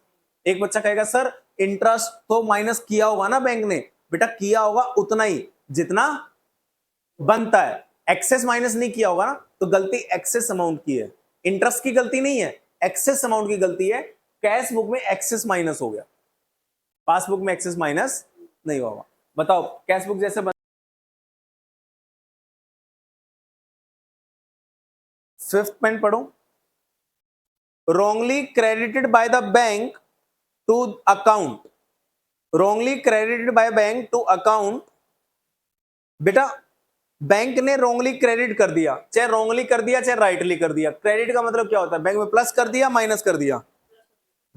एक बच्चा कहेगा सर इंटरेस्ट तो माइनस किया होगा ना बैंक ने। बेटा किया होगा उतना ही जितना बनता है, एक्सेस माइनस नहीं किया होगा ना। तो गलती एक्सेस अमाउंट की है, इंटरेस्ट की गलती नहीं है, एक्सेस अमाउंट की गलती है। कैश बुक में एक्सेस माइनस हो गया, पासबुक में एक्सेस माइनस नहीं होगा। बताओ कैश बुक जैसे फिफ्थ पॉइंट पढ़ो। wrongly credited by the bank to account, wrongly credited by bank to account। बेटा बैंक ने wrongly क्रेडिट कर दिया, चाहे wrongly कर दिया चाहे राइटली कर दिया। क्रेडिट का मतलब क्या होता है? बैंक में प्लस कर दिया माइनस कर दिया।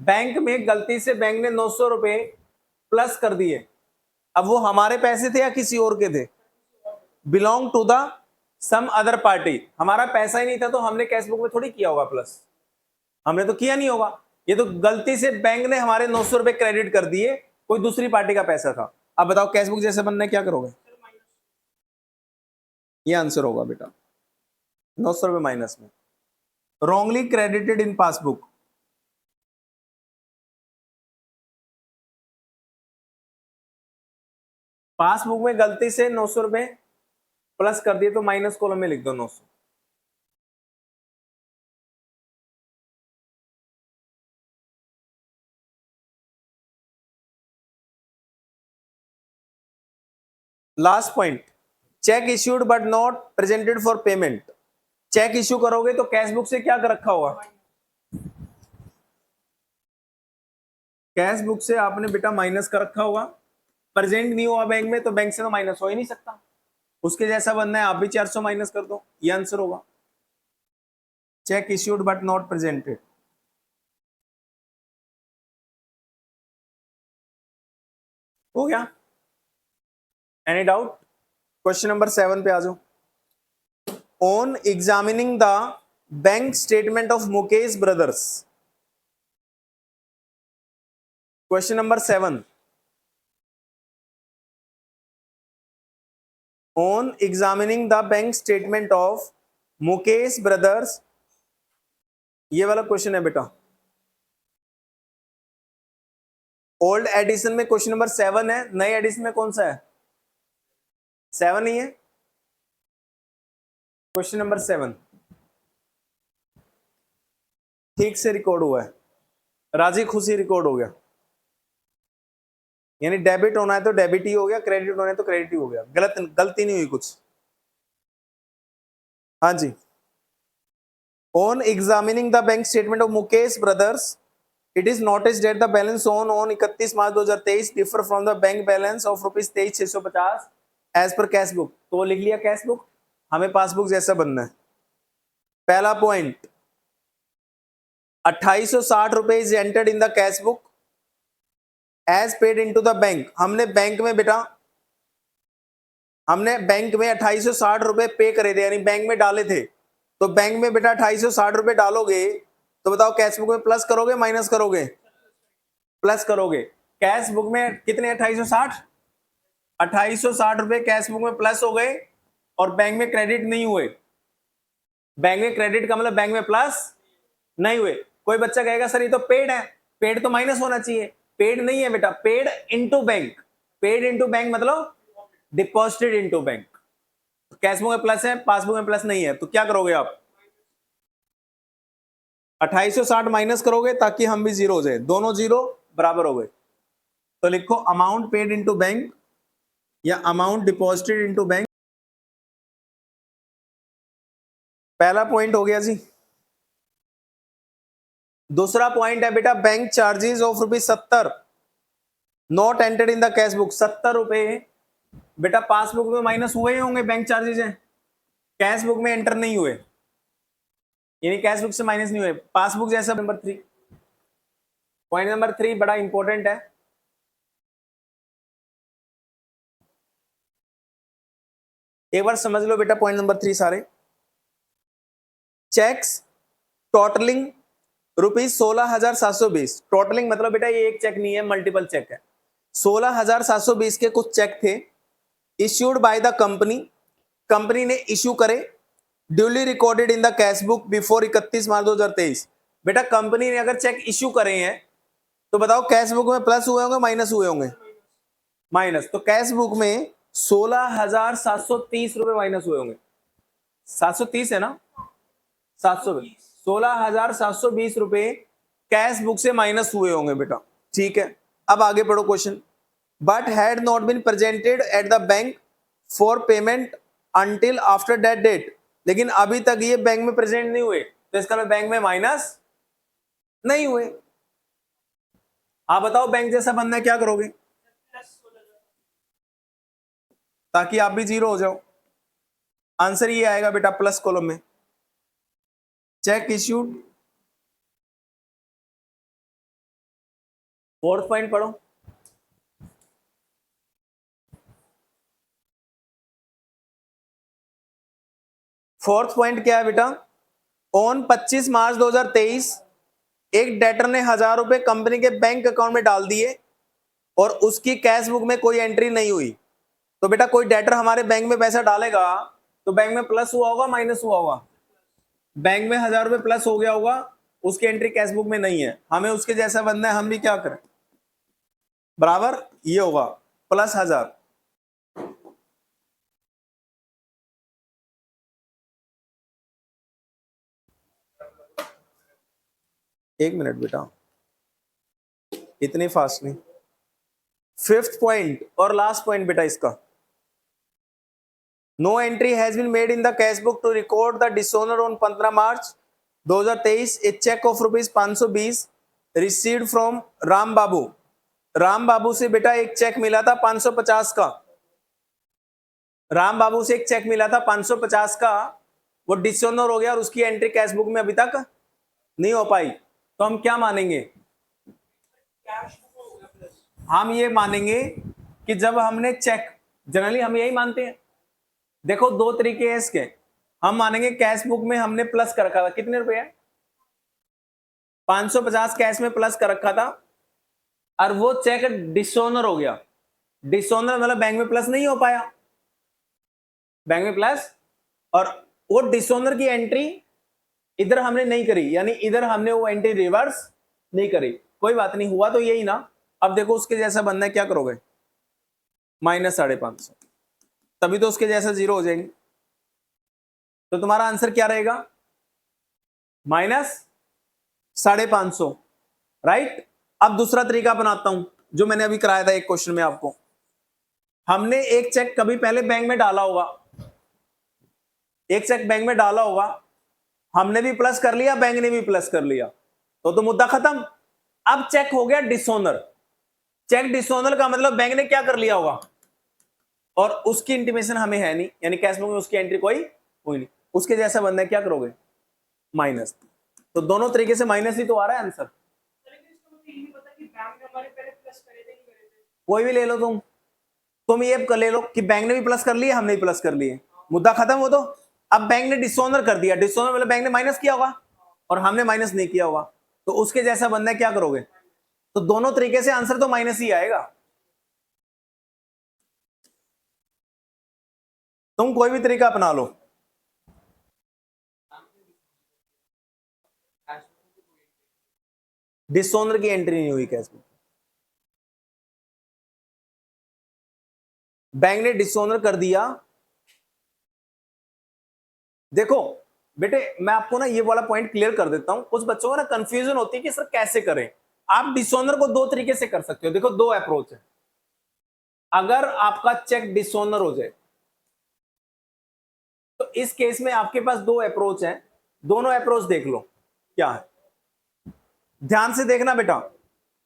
बैंक में गलती से बैंक ने 900 रुपए प्लस कर दिए। अब वो हमारे पैसे थे या किसी और के थे? Belong to the some other party. हमारा पैसा ही नहीं था तो हमने कैश बुक में थोड़ी किया होगा प्लस, हमने तो किया नहीं होगा। ये तो गलती से बैंक ने हमारे 900 रुपए क्रेडिट कर दिए, कोई दूसरी पार्टी का पैसा था। अब बताओ कैश बुक जैसे बनना है क्या करोगे? ये आंसर होगा बेटा, 900 रुपए माइनस में। Wrongly credited in passbook. Passbook में गलती से 900 रुपए प्लस कर दिए तो माइनस कॉलम में लिख दो 900। Last point, cheque issued but not presented for payment. Cheque issue करोगे तो कैश बुक से क्या कर रखा होगा? कैश बुक से आपने बेटा माइनस कर रखा होगा। प्रेजेंट नहीं हुआ बैंक में तो बैंक से तो माइनस हो ही नहीं सकता। उसके जैसा बनना है, आप भी 400 माइनस कर दो, ये आंसर होगा। Check issued but not presented. हो गया? Any doubt? क्वेश्चन नंबर 7 पे आ जाओ। On examining the bank statement of Mukesh brothers. Question number 7। On examining the bank statement of Mukesh brothers, ये वाला क्वेश्चन है बेटा। ओल्ड एडिशन में क्वेश्चन नंबर 7 है, नए एडिशन में कौन सा है? 7 नहीं है। क्वेश्चन नंबर 7 ठीक से रिकॉर्ड हुआ है, राजी खुशी रिकॉर्ड हो गया। यानी डेबिट होना है तो डेबिट ही हो गया, क्रेडिट होना है तो क्रेडिट ही हो गया। गलती नहीं हुई कुछ। हाँ जी। On examining the bank statement of Mukesh brothers, it is noticed that the balance on 31 March 2023 differ from the bank balance of ₹23,650 as पर कैश बुक। तो लिख लिया कैश बुक, हमें पासबुक जैसा बनना है। पहला पॉइंट, 2860 रुपए is entered in the cash book as paid into the bank. हमने बैंक में बेटा, हमने बैंक में 2860 रुपए पे करे थे, यानी बैंक में डाले थे। तो बैंक में बेटा 2860 रुपए डालोगे तो बताओ कैश बुक में प्लस करोगे माइनस करोगे? प्लस करोगे। कैश बुक में कितने 2860? 2860 रुपए कैश बुक में प्लस हो गए और बैंक में क्रेडिट नहीं हुए। बैंक में क्रेडिट का मतलब बैंक में प्लस नहीं हुए। कोई बच्चा कहेगा सर ये तो पेड है, पेड तो माइनस होना चाहिए। पेड नहीं है बेटा, paid into bank. Paid into bank मतलब deposited into bank. Cash book में प्लस है, पासबुक में प्लस नहीं है, तो क्या करोगे आप? 2860 माइनस करोगे ताकि हम भी जीरो हो जाए, दोनों जीरो बराबर हो गए। तो लिखो अमाउंट पेड इनटू बैंक या अमाउंट डिपॉजिटेड इनटू बैंक। पहला पॉइंट हो गया जी। दूसरा पॉइंट है बेटा bank charges of ₹70 not entered in the cash book. 70 रुपए बेटा पासबुक में माइनस हुए ही होंगे, बैंक चार्जेस हैं, कैश बुक में एंटर नहीं हुए, यानी कैश बुक से माइनस नहीं हुए, पासबुक जैसा। नंबर 3, पॉइंट नंबर 3 बड़ा इंपॉर्टेंट है। एक बार समझ लो बेटा पॉइंट नंबर 3 सारे। Checks totalling ₹16,720। टोटलिंग मतलब बेटा ये एक चेक नहीं है, मल्टीपल चेक है। 16,720 के कुछ चेक थे, issued by the company, company ने इश्यू करे, duly recorded in the cash book before 31 March 2023। बेटा कंपनी ने अगर चेक इश्यू करे हैं तो बताओ कैश बुक में प्लस हुए होंगे माइनस हुए होंगे? माइनस। तो कैश बुक में 16,730 रुपए माइनस हुए होंगे। 730 है ना, 16,720 रुपए कैश बुक से माइनस हुए होंगे बेटा। ठीक है, अब आगे पढ़ो question. But had not been presented at the bank for payment until after that date. लेकिन अभी तक ये बैंक में प्रेजेंट नहीं हुए, तो इसका मतलब बैंक में माइनस नहीं हुए। आप बताओ बैंक जैसा बनना है क्या करोगे ताकि आप भी जीरो हो जाओ? आंसर ये आएगा बेटा प्लस कॉलम में। चेक इश्यूड, फोर्थ पॉइंट पढ़ो। फोर्थ पॉइंट क्या है बेटा? ऑन 25 मार्च 2023 एक डेटर ने 1,000 रुपए कंपनी के बैंक अकाउंट में डाल दिए और उसकी कैश बुक में कोई एंट्री नहीं हुई। तो बेटा कोई डेटर हमारे बैंक में पैसा डालेगा तो बैंक में प्लस हुआ होगा माइनस हुआ होगा? बैंक में 1,000 रुपए प्लस हो गया होगा, उसकी एंट्री कैश बुक में नहीं है, हमें उसके जैसा बनना है, हम भी क्या करें? बराबर ये होगा प्लस 1,000। एक मिनट बेटा, इतनी फास्ट नहीं। फिफ्थ पॉइंट और लास्ट पॉइंट बेटा इसका, no entry has been made in the cash book to record the dishonour on 15 March 2023 a cheque of ₹520 received from Ram Babu. Ram Babu से बेटा एक चेक मिला था 550 का, राम बाबू से एक चेक मिला था 550 का, वो डिसऑनर हो गया और उसकी एंट्री कैश बुक में अभी तक नहीं हो पाई। तो हम क्या मानेंगे? हम ये मानेंगे कि जब हमने चेक, जनरली हम यही मानते हैं, देखो दो तरीके हैं इसके। हम मानेंगे कैश बुक में हमने प्लस कर रखा था, कितने रुपए है? 550 कैश में प्लस कर रखा था और वो चेक डिसऑनर हो गया। डिसऑनर मतलब बैंक में प्लस नहीं हो पाया, बैंक में प्लस, और वो डिसऑनर की एंट्री इधर हमने नहीं करी, यानी इधर हमने वो एंट्री रिवर्स नहीं करी। कोई बात नहीं, हुआ तो यही ना। अब देखो उसके जैसा बनना है, क्या करोगे? -550, तभी तो उसके जैसा जीरो हो जाएंगे। तो तुम्हारा आंसर क्या रहेगा? -550, राइट। अब दूसरा तरीका अपनाता हूं जो मैंने अभी कराया था एक क्वेश्चन में आपको। हमने एक चेक कभी पहले बैंक में डाला होगा, एक चेक बैंक में डाला होगा, हमने भी प्लस कर लिया, बैंक ने भी प्लस कर लिया, तो मुद्दा खत्म। अब चेक हो गया डिसऑनर। चेक डिसऑनर का मतलब बैंक ने क्या कर लिया होगा और उसकी इंटीमेशन हमें है नहीं, यानी कैश बुक में उसकी एंट्री कोई हुई नहीं। उसके जैसा बनना है, क्या करोगे? माइनस। तो दोनों तरीके से माइनस ही तो आ रहा है आंसर। कोई भी ले लो तुम ये ले लो कि बैंक ने भी प्लस कर लिया, हमने भी प्लस कर लिए, मुद्दा खत्म। हो तो अब बैंक ने डिसऑनर कर दिया, डिसऑनर मतलब बैंक ने माइनस किया होगा और हमने माइनस नहीं किया होगा, तो उसके जैसा बनना है, क्या करोगे? तो दोनों तरीके से आंसर तो माइनस ही आएगा। तुम कोई भी तरीका अपना लो। डिसऑनर की एंट्री नहीं हुई कैश में, बैंक ने डिसऑनर कर दिया। देखो बेटे मैं आपको ना ये वाला पॉइंट क्लियर कर देता हूं, कुछ बच्चों को ना कंफ्यूजन होती है कि सर कैसे करें। आप डिसऑनर को दो तरीके से कर सकते हो, देखो दो अप्रोच है। अगर आपका चेक डिसऑनर हो जाए तो इस केस में आपके पास दो अप्रोच है, दोनों अप्रोच देख लो क्या है, ध्यान से देखना बेटा।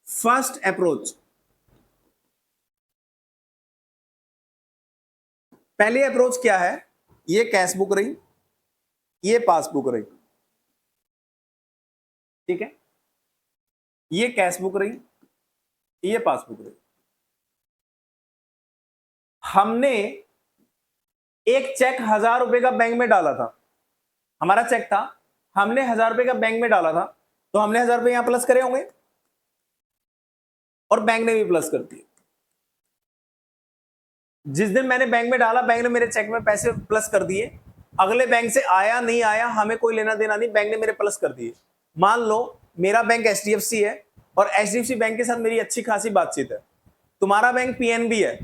फर्स्ट अप्रोच, पहली अप्रोच क्या है, ये कैश बुक रही, ये पासबुक रही, ठीक है, ये कैश बुक रही, ये पासबुक रही। हमने एक चेक 1000 रुपए का बैंक में डाला था, हमारा चेक था, हमने 1000 रुपए का बैंक में डाला था, तो हमने 1000 रुपए यहां प्लस करे होंगे और बैंक ने भी प्लस कर दिए। जिस दिन मैंने बैंक में डाला, बैंक ने मेरे चेक में पैसे प्लस कर दिए, अगले बैंक से आया नहीं आया हमें कोई लेना देना नहीं, बैंक ने मेरे प्लस कर दिए। मान लो मेरा बैंक HDFC है और HDFC बैंक के साथ मेरी अच्छी खासी बातचीत है, तुम्हारा बैंक PNB है,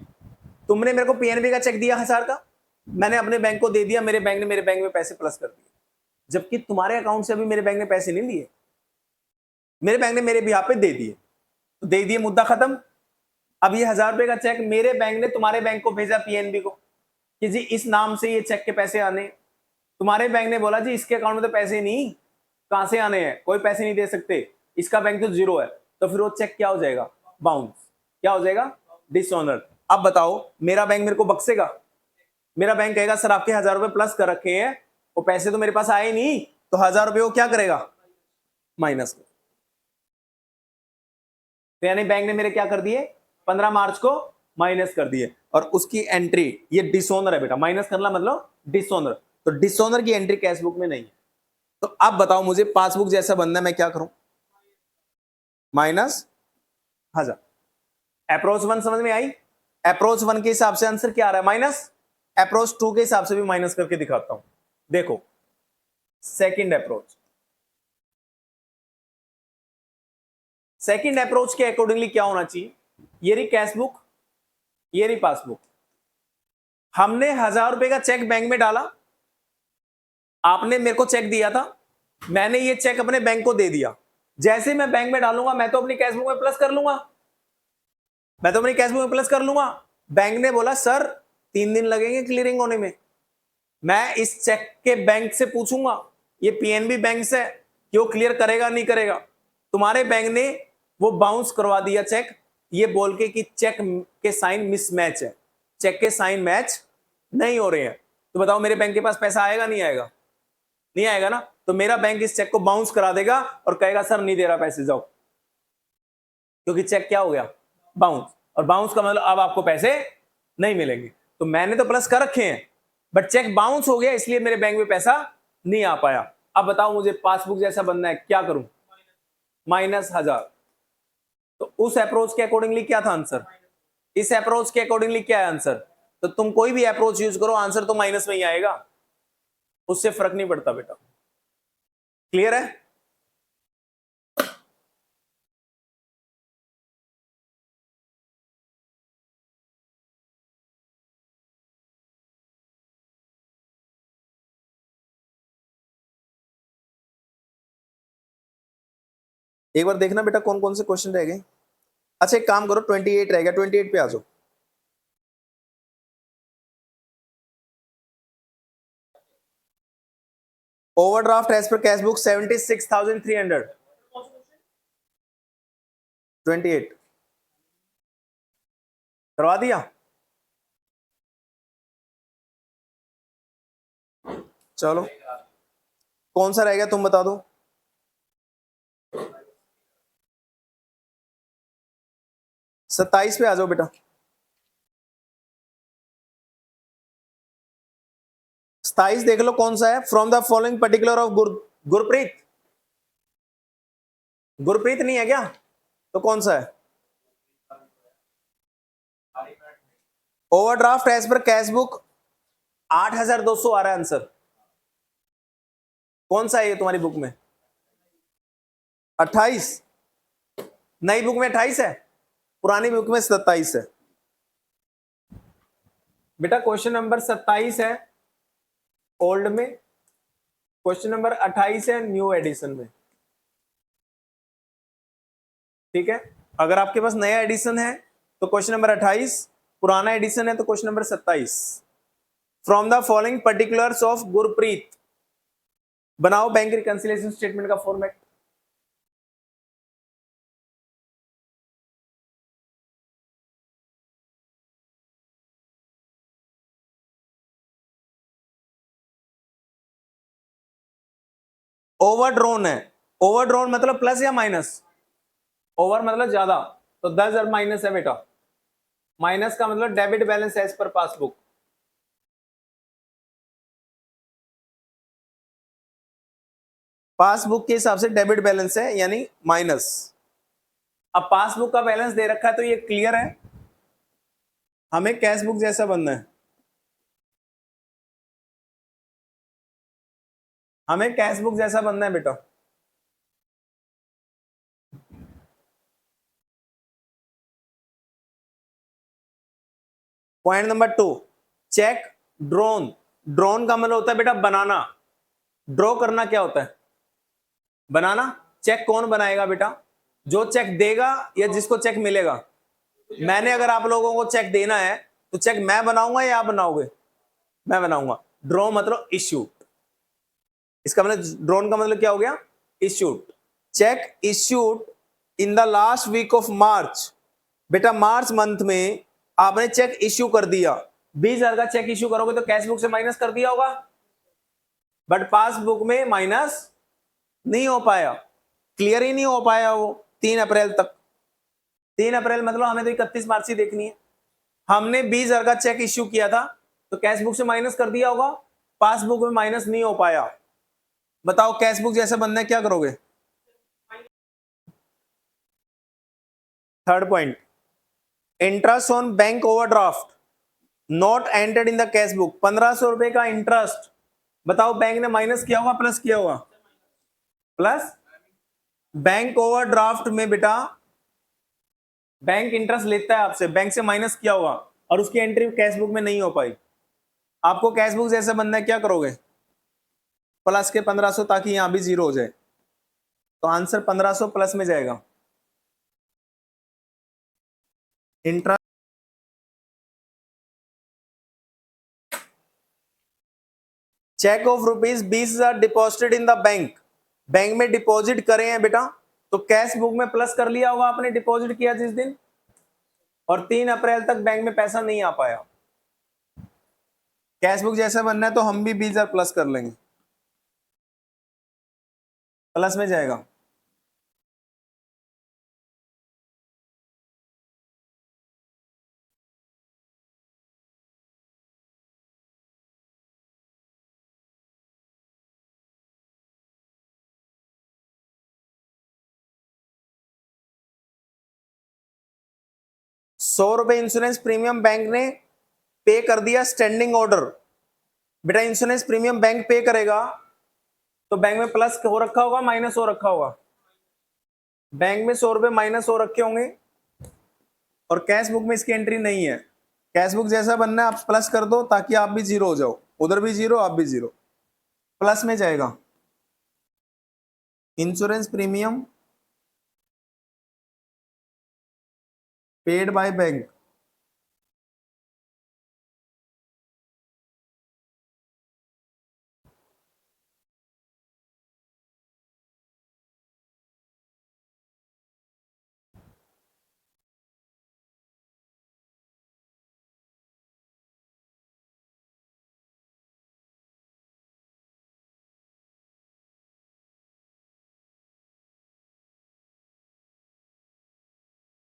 तुमने मेरे को PNB का चेक दिया 1000 का, मैंने अपने बैंक को दे दिया, मेरे बैंक ने मेरे बैंक में पैसे प्लस कर दिए, जबकि तुम्हारे अकाउंट से अभी मेरे बैंक ने पैसे नहीं लिए, मेरे बैंक ने मेरे बिहाफ पे दे दिए, तो दे दिए, मुद्दा खत्म। अब ये 1000 रुपए का चेक मेरे बैंक ने तुम्हारे बैंक को भेजा PNB को कि जी इस नाम से ये चेक के पैसे आने, तुम्हारे बैंक ने बोला जी इसके अकाउंट में तो पैसे नहीं, कहां से आने हैं, कोई पैसे नहीं दे सकते, इसका बैंक तो जीरो है, तो फिर वो चेक क्या हो जाएगा, बाउंस, क्या हो जाएगा, डिसऑनर्ड। अब बताओ मेरा बैंक मेरे को बख्शेगा, मेरा बैंक कहेगा सर आपके 1000 रुपए प्लस कर रखे हैं, वो पैसे तो मेरे पास आए नहीं, तो 1000 रुपए वो क्या करेगा, माइनस कर, तो यानी बैंक ने मेरे क्या कर दिए, 15 मार्च को माइनस कर दिए, और उसकी एंट्री ये डिसऑनर है बेटा, माइनस करना मतलब डिसऑनर, तो डिसऑनर की एंट्री कैश बुक में नहीं है। तो अब बताओ मुझे पासबुक जैसा बनना है, मैं क्या करूं, -1000। अप्रोच 1 समझ में आई, अप्रोच 1 के हिसाब से आंसर क्या आ रहा है, माइनस, अप्रोच 2 के हिसाब से भी माइनस करके दिखाता हूं, देखो सेकंड अप्रोच, सेकंड अप्रोच के अकॉर्डिंगली क्या होना चाहिए, ये रही कैश बुक, ये रही पासबुक, हमने 1000 रुपए का चेक बैंक में डाला, आपने मेरे को चेक दिया था, मैंने ये चेक अपने बैंक को दे दिया, जैसे मैं बैंक में डालूंगा मैं तो अपनी कैश बुक में प्लस कर लूंगा, मैं तो अपनी कैश बुक में प्लस कर लूंगा। बैंक ने बोला सर 3 दिन लगेंगे क्लियरिंग होने में, मैं इस चेक के बैंक से पूछूंगा, ये PNB बैंक से कि वो क्लियर करेगा नहीं करेगा, तुम्हारे बैंक ने वो बाउंस करवा दिया चेक, ये बोल के कि चेक के साइन मिसमैच है, चेक के साइन मैच नहीं हो रहे हैं, तो बताओ मेरे बैंक के पास पैसा आएगा नहीं आएगा, नहीं आएगा ना, तो मेरा बैंक इस चेक को बाउंस करा देगा और कहेगा सर नहीं दे रहा पैसे, जाओ, क्योंकि चेक क्या हो गया, बाउंस, और बाउंस का मतलब अब आपको पैसे नहीं मिलेंगे, तो मैंने तो प्लस कर रखे हैं बट चेक बाउंस हो गया इसलिए मेरे बैंक में पैसा नहीं आ पाया। अब बताओ मुझे पासबुक जैसा बनना है, क्या करूं, -1000, तो उस अप्रोच के अकॉर्डिंगली क्या था आंसर, इस अप्रोच के अकॉर्डिंगली क्या है आंसर, तो तुम कोई भी अप्रोच यूज करो आंसर तो माइनस में ही आएगा, उससे फर्क नहीं पड़ता बेटा, क्लियर है। एक बार देखना बेटा कौन कौन से क्वेश्चन रह गए। अच्छा एक काम करो 28 रह गया, 28 पे आ जाओ। ओवरड्राफ्ट एज पर कैश बुक 76,300, 28 करवा दिया, चलो कौन सा रह गया तुम बता दो। 27 पे आ जाओ बेटा, 27 देख लो कौन सा है, from the following particular of Gurpreet, Gurpreet नहीं है क्या, तो कौन सा है, ओवरड्राफ्ट एज पर कैश बुक 8,200 आ रहा है आंसर, कौन सा है ये तुम्हारी बुक में, 28, नई बुक में 28 है, पुरानी बुक में 27 है बेटा, क्वेश्चन नंबर 27 है ओल्ड में, क्वेश्चन नंबर 28 है न्यू एडिशन में, ठीक है, अगर आपके पास नया एडिशन है तो क्वेश्चन नंबर 28, पुराना एडिशन है तो question number 27, from the following particulars of Gurpreet. बनाओ बैंक रिकंसिलिएशन स्टेटमेंट का फॉर्मेट। ओवरड्रॉन है, ओवरड्रॉन मतलब प्लस या माइनस, ओवर मतलब ज्यादा, तो 10,000 माइनस है बेटा, माइनस का मतलब डेबिट बैलेंस एज पर पासबुक। पासबुक के हिसाब से डेबिट बैलेंस है यानी माइनस। अब पासबुक का बैलेंस दे रखा है तो ये क्लियर है, हमें कैश बुक जैसा बनना है, हमें कैश बुक जैसा बनना है बेटा। Point number 2, check drawn. Drawn का मतलब होता है बेटा बनाना, ड्रॉ करना क्या होता है, बनाना। चेक कौन बनाएगा बेटा, जो चेक देगा या जिसको चेक मिलेगा। मैंने अगर आप लोगों को चेक देना है तो चेक मैं बनाऊंगा या आप बनाओगे, मैं बनाऊंगा। ड्रॉ मतलब इश्यूड, इसका मतलब ड्रॉन का मतलब क्या हो गया, issued. Cheque issued in the last week of March. बेटा मार्च मंथ में आपने चेक इश्यू कर दिया, 20,000 का चेक इश्यू करोगे तो कैश बुक से माइनस कर दिया होगा, बट पासबुक में माइनस नहीं हो पाया, क्लियर ही नहीं हो पाया वो 3 अप्रैल तक। 3 अप्रैल मतलब हमें तो 31 मार्च ही देखनी है। हमने 20,000 का चेक इश्यू किया था तो कैश बुक से माइनस कर दिया होगा, पासबुक में माइनस नहीं हो पाया। बताओ कैश बुक जैसा बनना है क्या करोगे। Third point, interest on bank overdraft not entered in the cash book. 1,500 रुपए का इंटरेस्ट, बताओ बैंक ने माइनस किया होगा प्लस किया होगा, प्लस। बैंक ओवरड्राफ्ट में बेटा बैंक इंटरेस्ट लेता है आपसे, बैंक से माइनस किया होगा और उसकी एंट्री कैश बुक में नहीं हो पाई। आपको कैश बुक जैसे बनना है क्या करोगे, प्लस के 1,500 ताकि यहां भी जीरो हो जाए, तो आंसर 1,500 प्लस में जाएगा। Interest cheque of ₹20,000 deposited in the bank, bank में डिपॉजिट करे हैं बेटा, तो कैश बुक में प्लस कर लिया होगा आपने डिपॉजिट किया जिस दिन, और 3 अप्रैल तक बैंक में पैसा नहीं आ पाया। कैश बुक जैसा बनना है तो हम भी 20,000 प्लस कर लेंगे, प्लस में जाएगा। ₹100 इंश्योरेंस प्रीमियम बैंक ने पे कर दिया स्टैंडिंग ऑर्डर। बेटा इंश्योरेंस प्रीमियम बैंक पे करेगा तो बैंक में प्लस हो रखा होगा माइनस हो रखा होगा, बैंक में ₹100 माइनस हो रखे होंगे और कैश बुक में इसकी एंट्री नहीं है। कैश बुक जैसा बनना है आप प्लस कर दो ताकि आप भी जीरो हो जाओ, उधर भी जीरो आप भी जीरो, प्लस में जाएगा। Insurance premium paid by bank,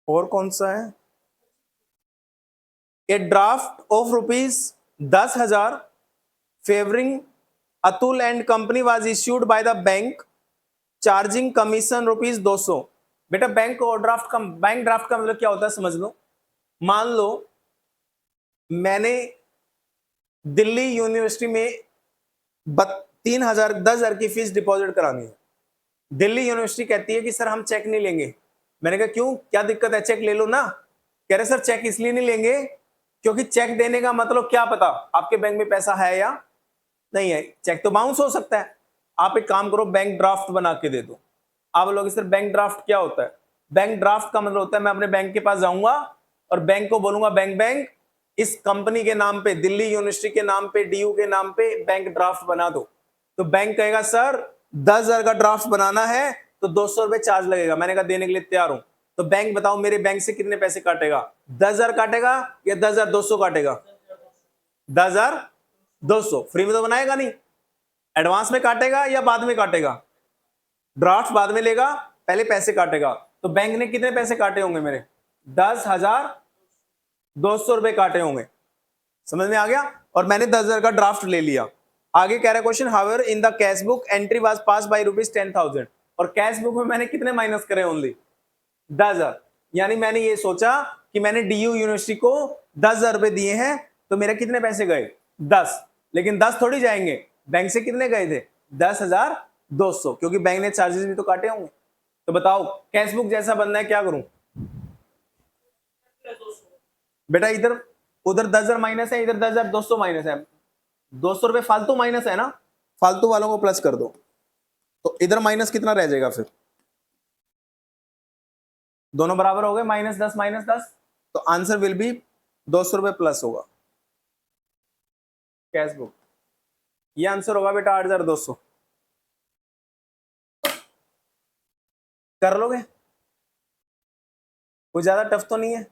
और कौन सा है, ए draft of ₹10,000 favouring Atul and company was issued by the bank charging commission ₹200। बेटा बैंक ड्राफ्ट का, बैंक ड्राफ्ट का मतलब क्या होता है समझ लो। मान लो मैंने दिल्ली यूनिवर्सिटी में 3,000 10,000 की फीस डिपॉजिट करानी है, दिल्ली यूनिवर्सिटी कहती है कि सर हम चेक नहीं लेंगे। मैंने कहा क्यों, क्या दिक्कत है, चेक ले लो ना। कह रहे सर चेक इसलिए नहीं लेंगे क्योंकि चेक देने का मतलब क्या पता आपके बैंक में पैसा है या नहीं है, चेक तो बाउंस हो सकता है। आप एक काम करो बैंक ड्राफ्ट बना के दे दो। आप लोग सर बैंक ड्राफ्ट क्या होता है, बैंक ड्राफ्ट का मतलब होता है मैं अपने बैंक के पास जाऊंगा और बैंक को बोलूंगा बैंक इस कंपनी के नाम पे, दिल्ली यूनिवर्सिटी के नाम पे, डीयू के नाम पे बैंक ड्राफ्ट बना दो, तो बैंक कहेगा सर 10,000 का ड्राफ्ट बनाना है तो 200 रुपए चार्ज लगेगा। मैंने कहा देने के लिए तैयार हूं। तो बैंक बताओ मेरे बैंक से कितने पैसे काटेगा, 10,000 काटेगा या 10,200 काटेगा? 10,200। फ्री में तो बनाएगा नहीं, एडवांस में काटेगा या बाद में काटेगा? ड्राफ्ट बाद में लेगा, पहले पैसे काटेगा। तो बैंक ने कितने पैसे काटे होंगे मेरे? 10,200 रुपए काटे होंगे। समझ में आ गया? और मैंने 10,000 का ड्राफ्ट ले लिया। आगे कह रहा है question, however in the cash book entry was pass by ₹10,000, और कैश बुक में मैंने कितने माइनस करे? ओनली 10,000। यानी मैंने ये सोचा कि मैंने डीयू यूनिवर्सिटी को 10,000 रुपए दिए हैं, तो मेरे कितने पैसे गए? 10। लेकिन 10 थोड़ी जाएंगे, बैंक से कितने गए थे? 10,200, क्योंकि बैंक ने चार्जेस भी तो काटे होंगे। तो बताओ कैश बुक जैसा बनना है, क्या करूं बेटा? इधर उधर 10,000 माइनस है, इधर 10,200 माइनस है, 200 रुपए फालतू माइनस है ना, फालतू वालों को प्लस कर दो, तो इधर माइनस कितना रह जाएगा? फिर दोनों बराबर हो गए, -10 -10, तो आंसर विल बी 200 रुपए प्लस होगा कैश बुक। ये आंसर होगा बेटा 8,200। कर लोगे? कोई ज्यादा टफ तो नहीं है।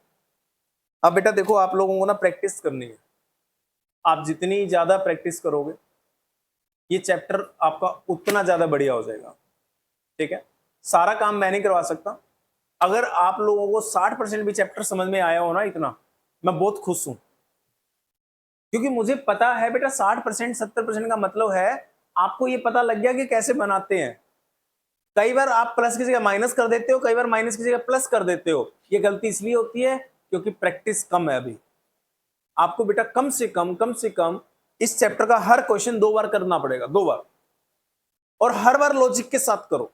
अब बेटा देखो, आप लोगों को ना प्रैक्टिस करनी है। आप जितनी ज्यादा प्रैक्टिस करोगे, ये चैप्टर आपका उतना ज्यादा बढ़िया हो जाएगा। ठीक है, सारा काम मैं नहीं करवा सकता। अगर आप लोगों को 60% भी चैप्टर समझ में आया हो ना, इतना मैं बहुत खुश हूं, क्योंकि मुझे पता है बेटा 60% 70% का मतलब है आपको ये पता लग गया कि कैसे बनाते हैं। कई बार आप प्लस की जगह माइनस कर देते हो, कई बार माइनस की जगह प्लस कर देते हो। ये गलती इसलिए होती है क्योंकि प्रैक्टिस कम है अभी। आपको बेटा कम से कम इस चैप्टर का हर क्वेश्चन 2 बार करना पड़ेगा, 2 बार, और हर बार लॉजिक के साथ करो।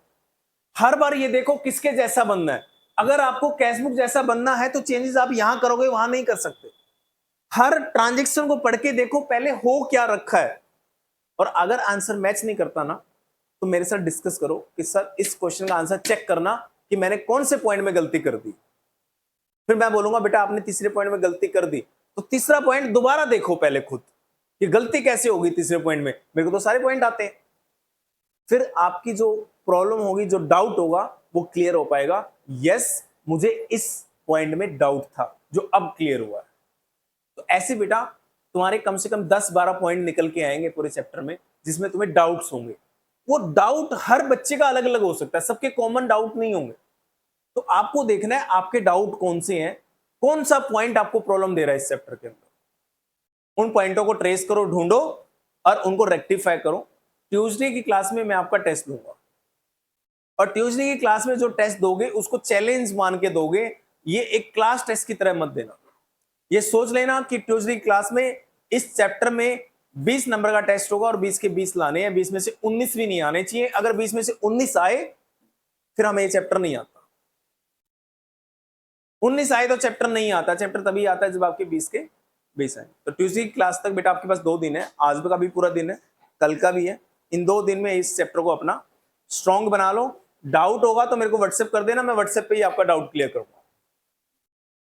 हर बार ये देखो किसके जैसा बनना है। अगर आपको कैश बुक जैसा बनना है तो चेंजेस आप यहां करोगे, वहां नहीं कर सकते। हर ट्रांजेक्शन को पढ़ के देखो पहले हो क्या रखा है, और अगर आंसर मैच नहीं करता ना, तो मेरे साथ डिस्कस करो कि सर इस क्वेश्चन का आंसर चेक करना कि मैंने कौन से पॉइंट में गलती कर दी। फिर मैं बोलूंगा बेटा आपने तीसरे पॉइंट में गलती कर दी, तो तीसरा पॉइंट दोबारा देखो पहले खुद कि गलती कैसे होगी तीसरे पॉइंट में। मेरे को तो सारे पॉइंट आते हैं। फिर आपकी जो प्रॉब्लम होगी, जो डाउट होगा, वो क्लियर हो पाएगा। यस, मुझे इस पॉइंट में डाउट था जो अब क्लियर हुआ है। तो ऐसे बेटा तुम्हारे कम से कम 10-12 पॉइंट निकल के आएंगे पूरे चैप्टर में, जिसमें तुम्हें डाउट्स होंगे। वो डाउट हर बच्चे का अलग अलग हो सकता है, सबके कॉमन डाउट नहीं होंगे। तो आपको देखना है आपके डाउट कौन से हैं, कौन सा पॉइंट आपको प्रॉब्लम दे रहा है इस चैप्टर के अंदर। उन पॉइंटों को ट्रेस करो, ढूंढो और उनको रेक्टिफाई करो। ट्यूसडे की क्लास में मैं आपका टेस्ट लूंगा, और ट्यूसडे की क्लास में जो टेस्ट दोगे उसको चैलेंज मान के दोगे। ये एक क्लास टेस्ट की तरह मत देना। ये सोच लेना कि ट्यूसडे की क्लास में इस चैप्टर में 20 नंबर का टेस्ट होगा और 20 के 20 लाने हैं, 20 में से 19 भी नहीं आने चाहिए। अगर 20 में से 19 आए फिर हमें ये चैप्टर नहीं आता। 19 आए तो चैप्टर नहीं आता। चैप्टर तभी आता है जब आपके 20 के 20 आए। तो ट्यूसडे की क्लास तक बेटा आपके पास 2 दिन है, आज का भी पूरा दिन है, कल का भी है। इन 2 दिन में इस चैप्टर को अपना स्ट्रॉन्ग बना लो। डाउट होगा तो मेरे को व्हाट्सएप कर देना, मैं व्हाट्सएप पे ही आपका डाउट क्लियर करूंगा।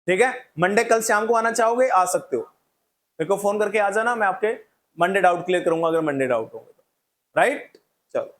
ठीक है, मंडे कल शाम को आना चाहोगे आ सकते हो, मेरे को फोन करके आ जाना, मैं आपके मंडे डाउट क्लियर करूंगा अगर मंडे डाउट होंगे तो। राइट, चलो।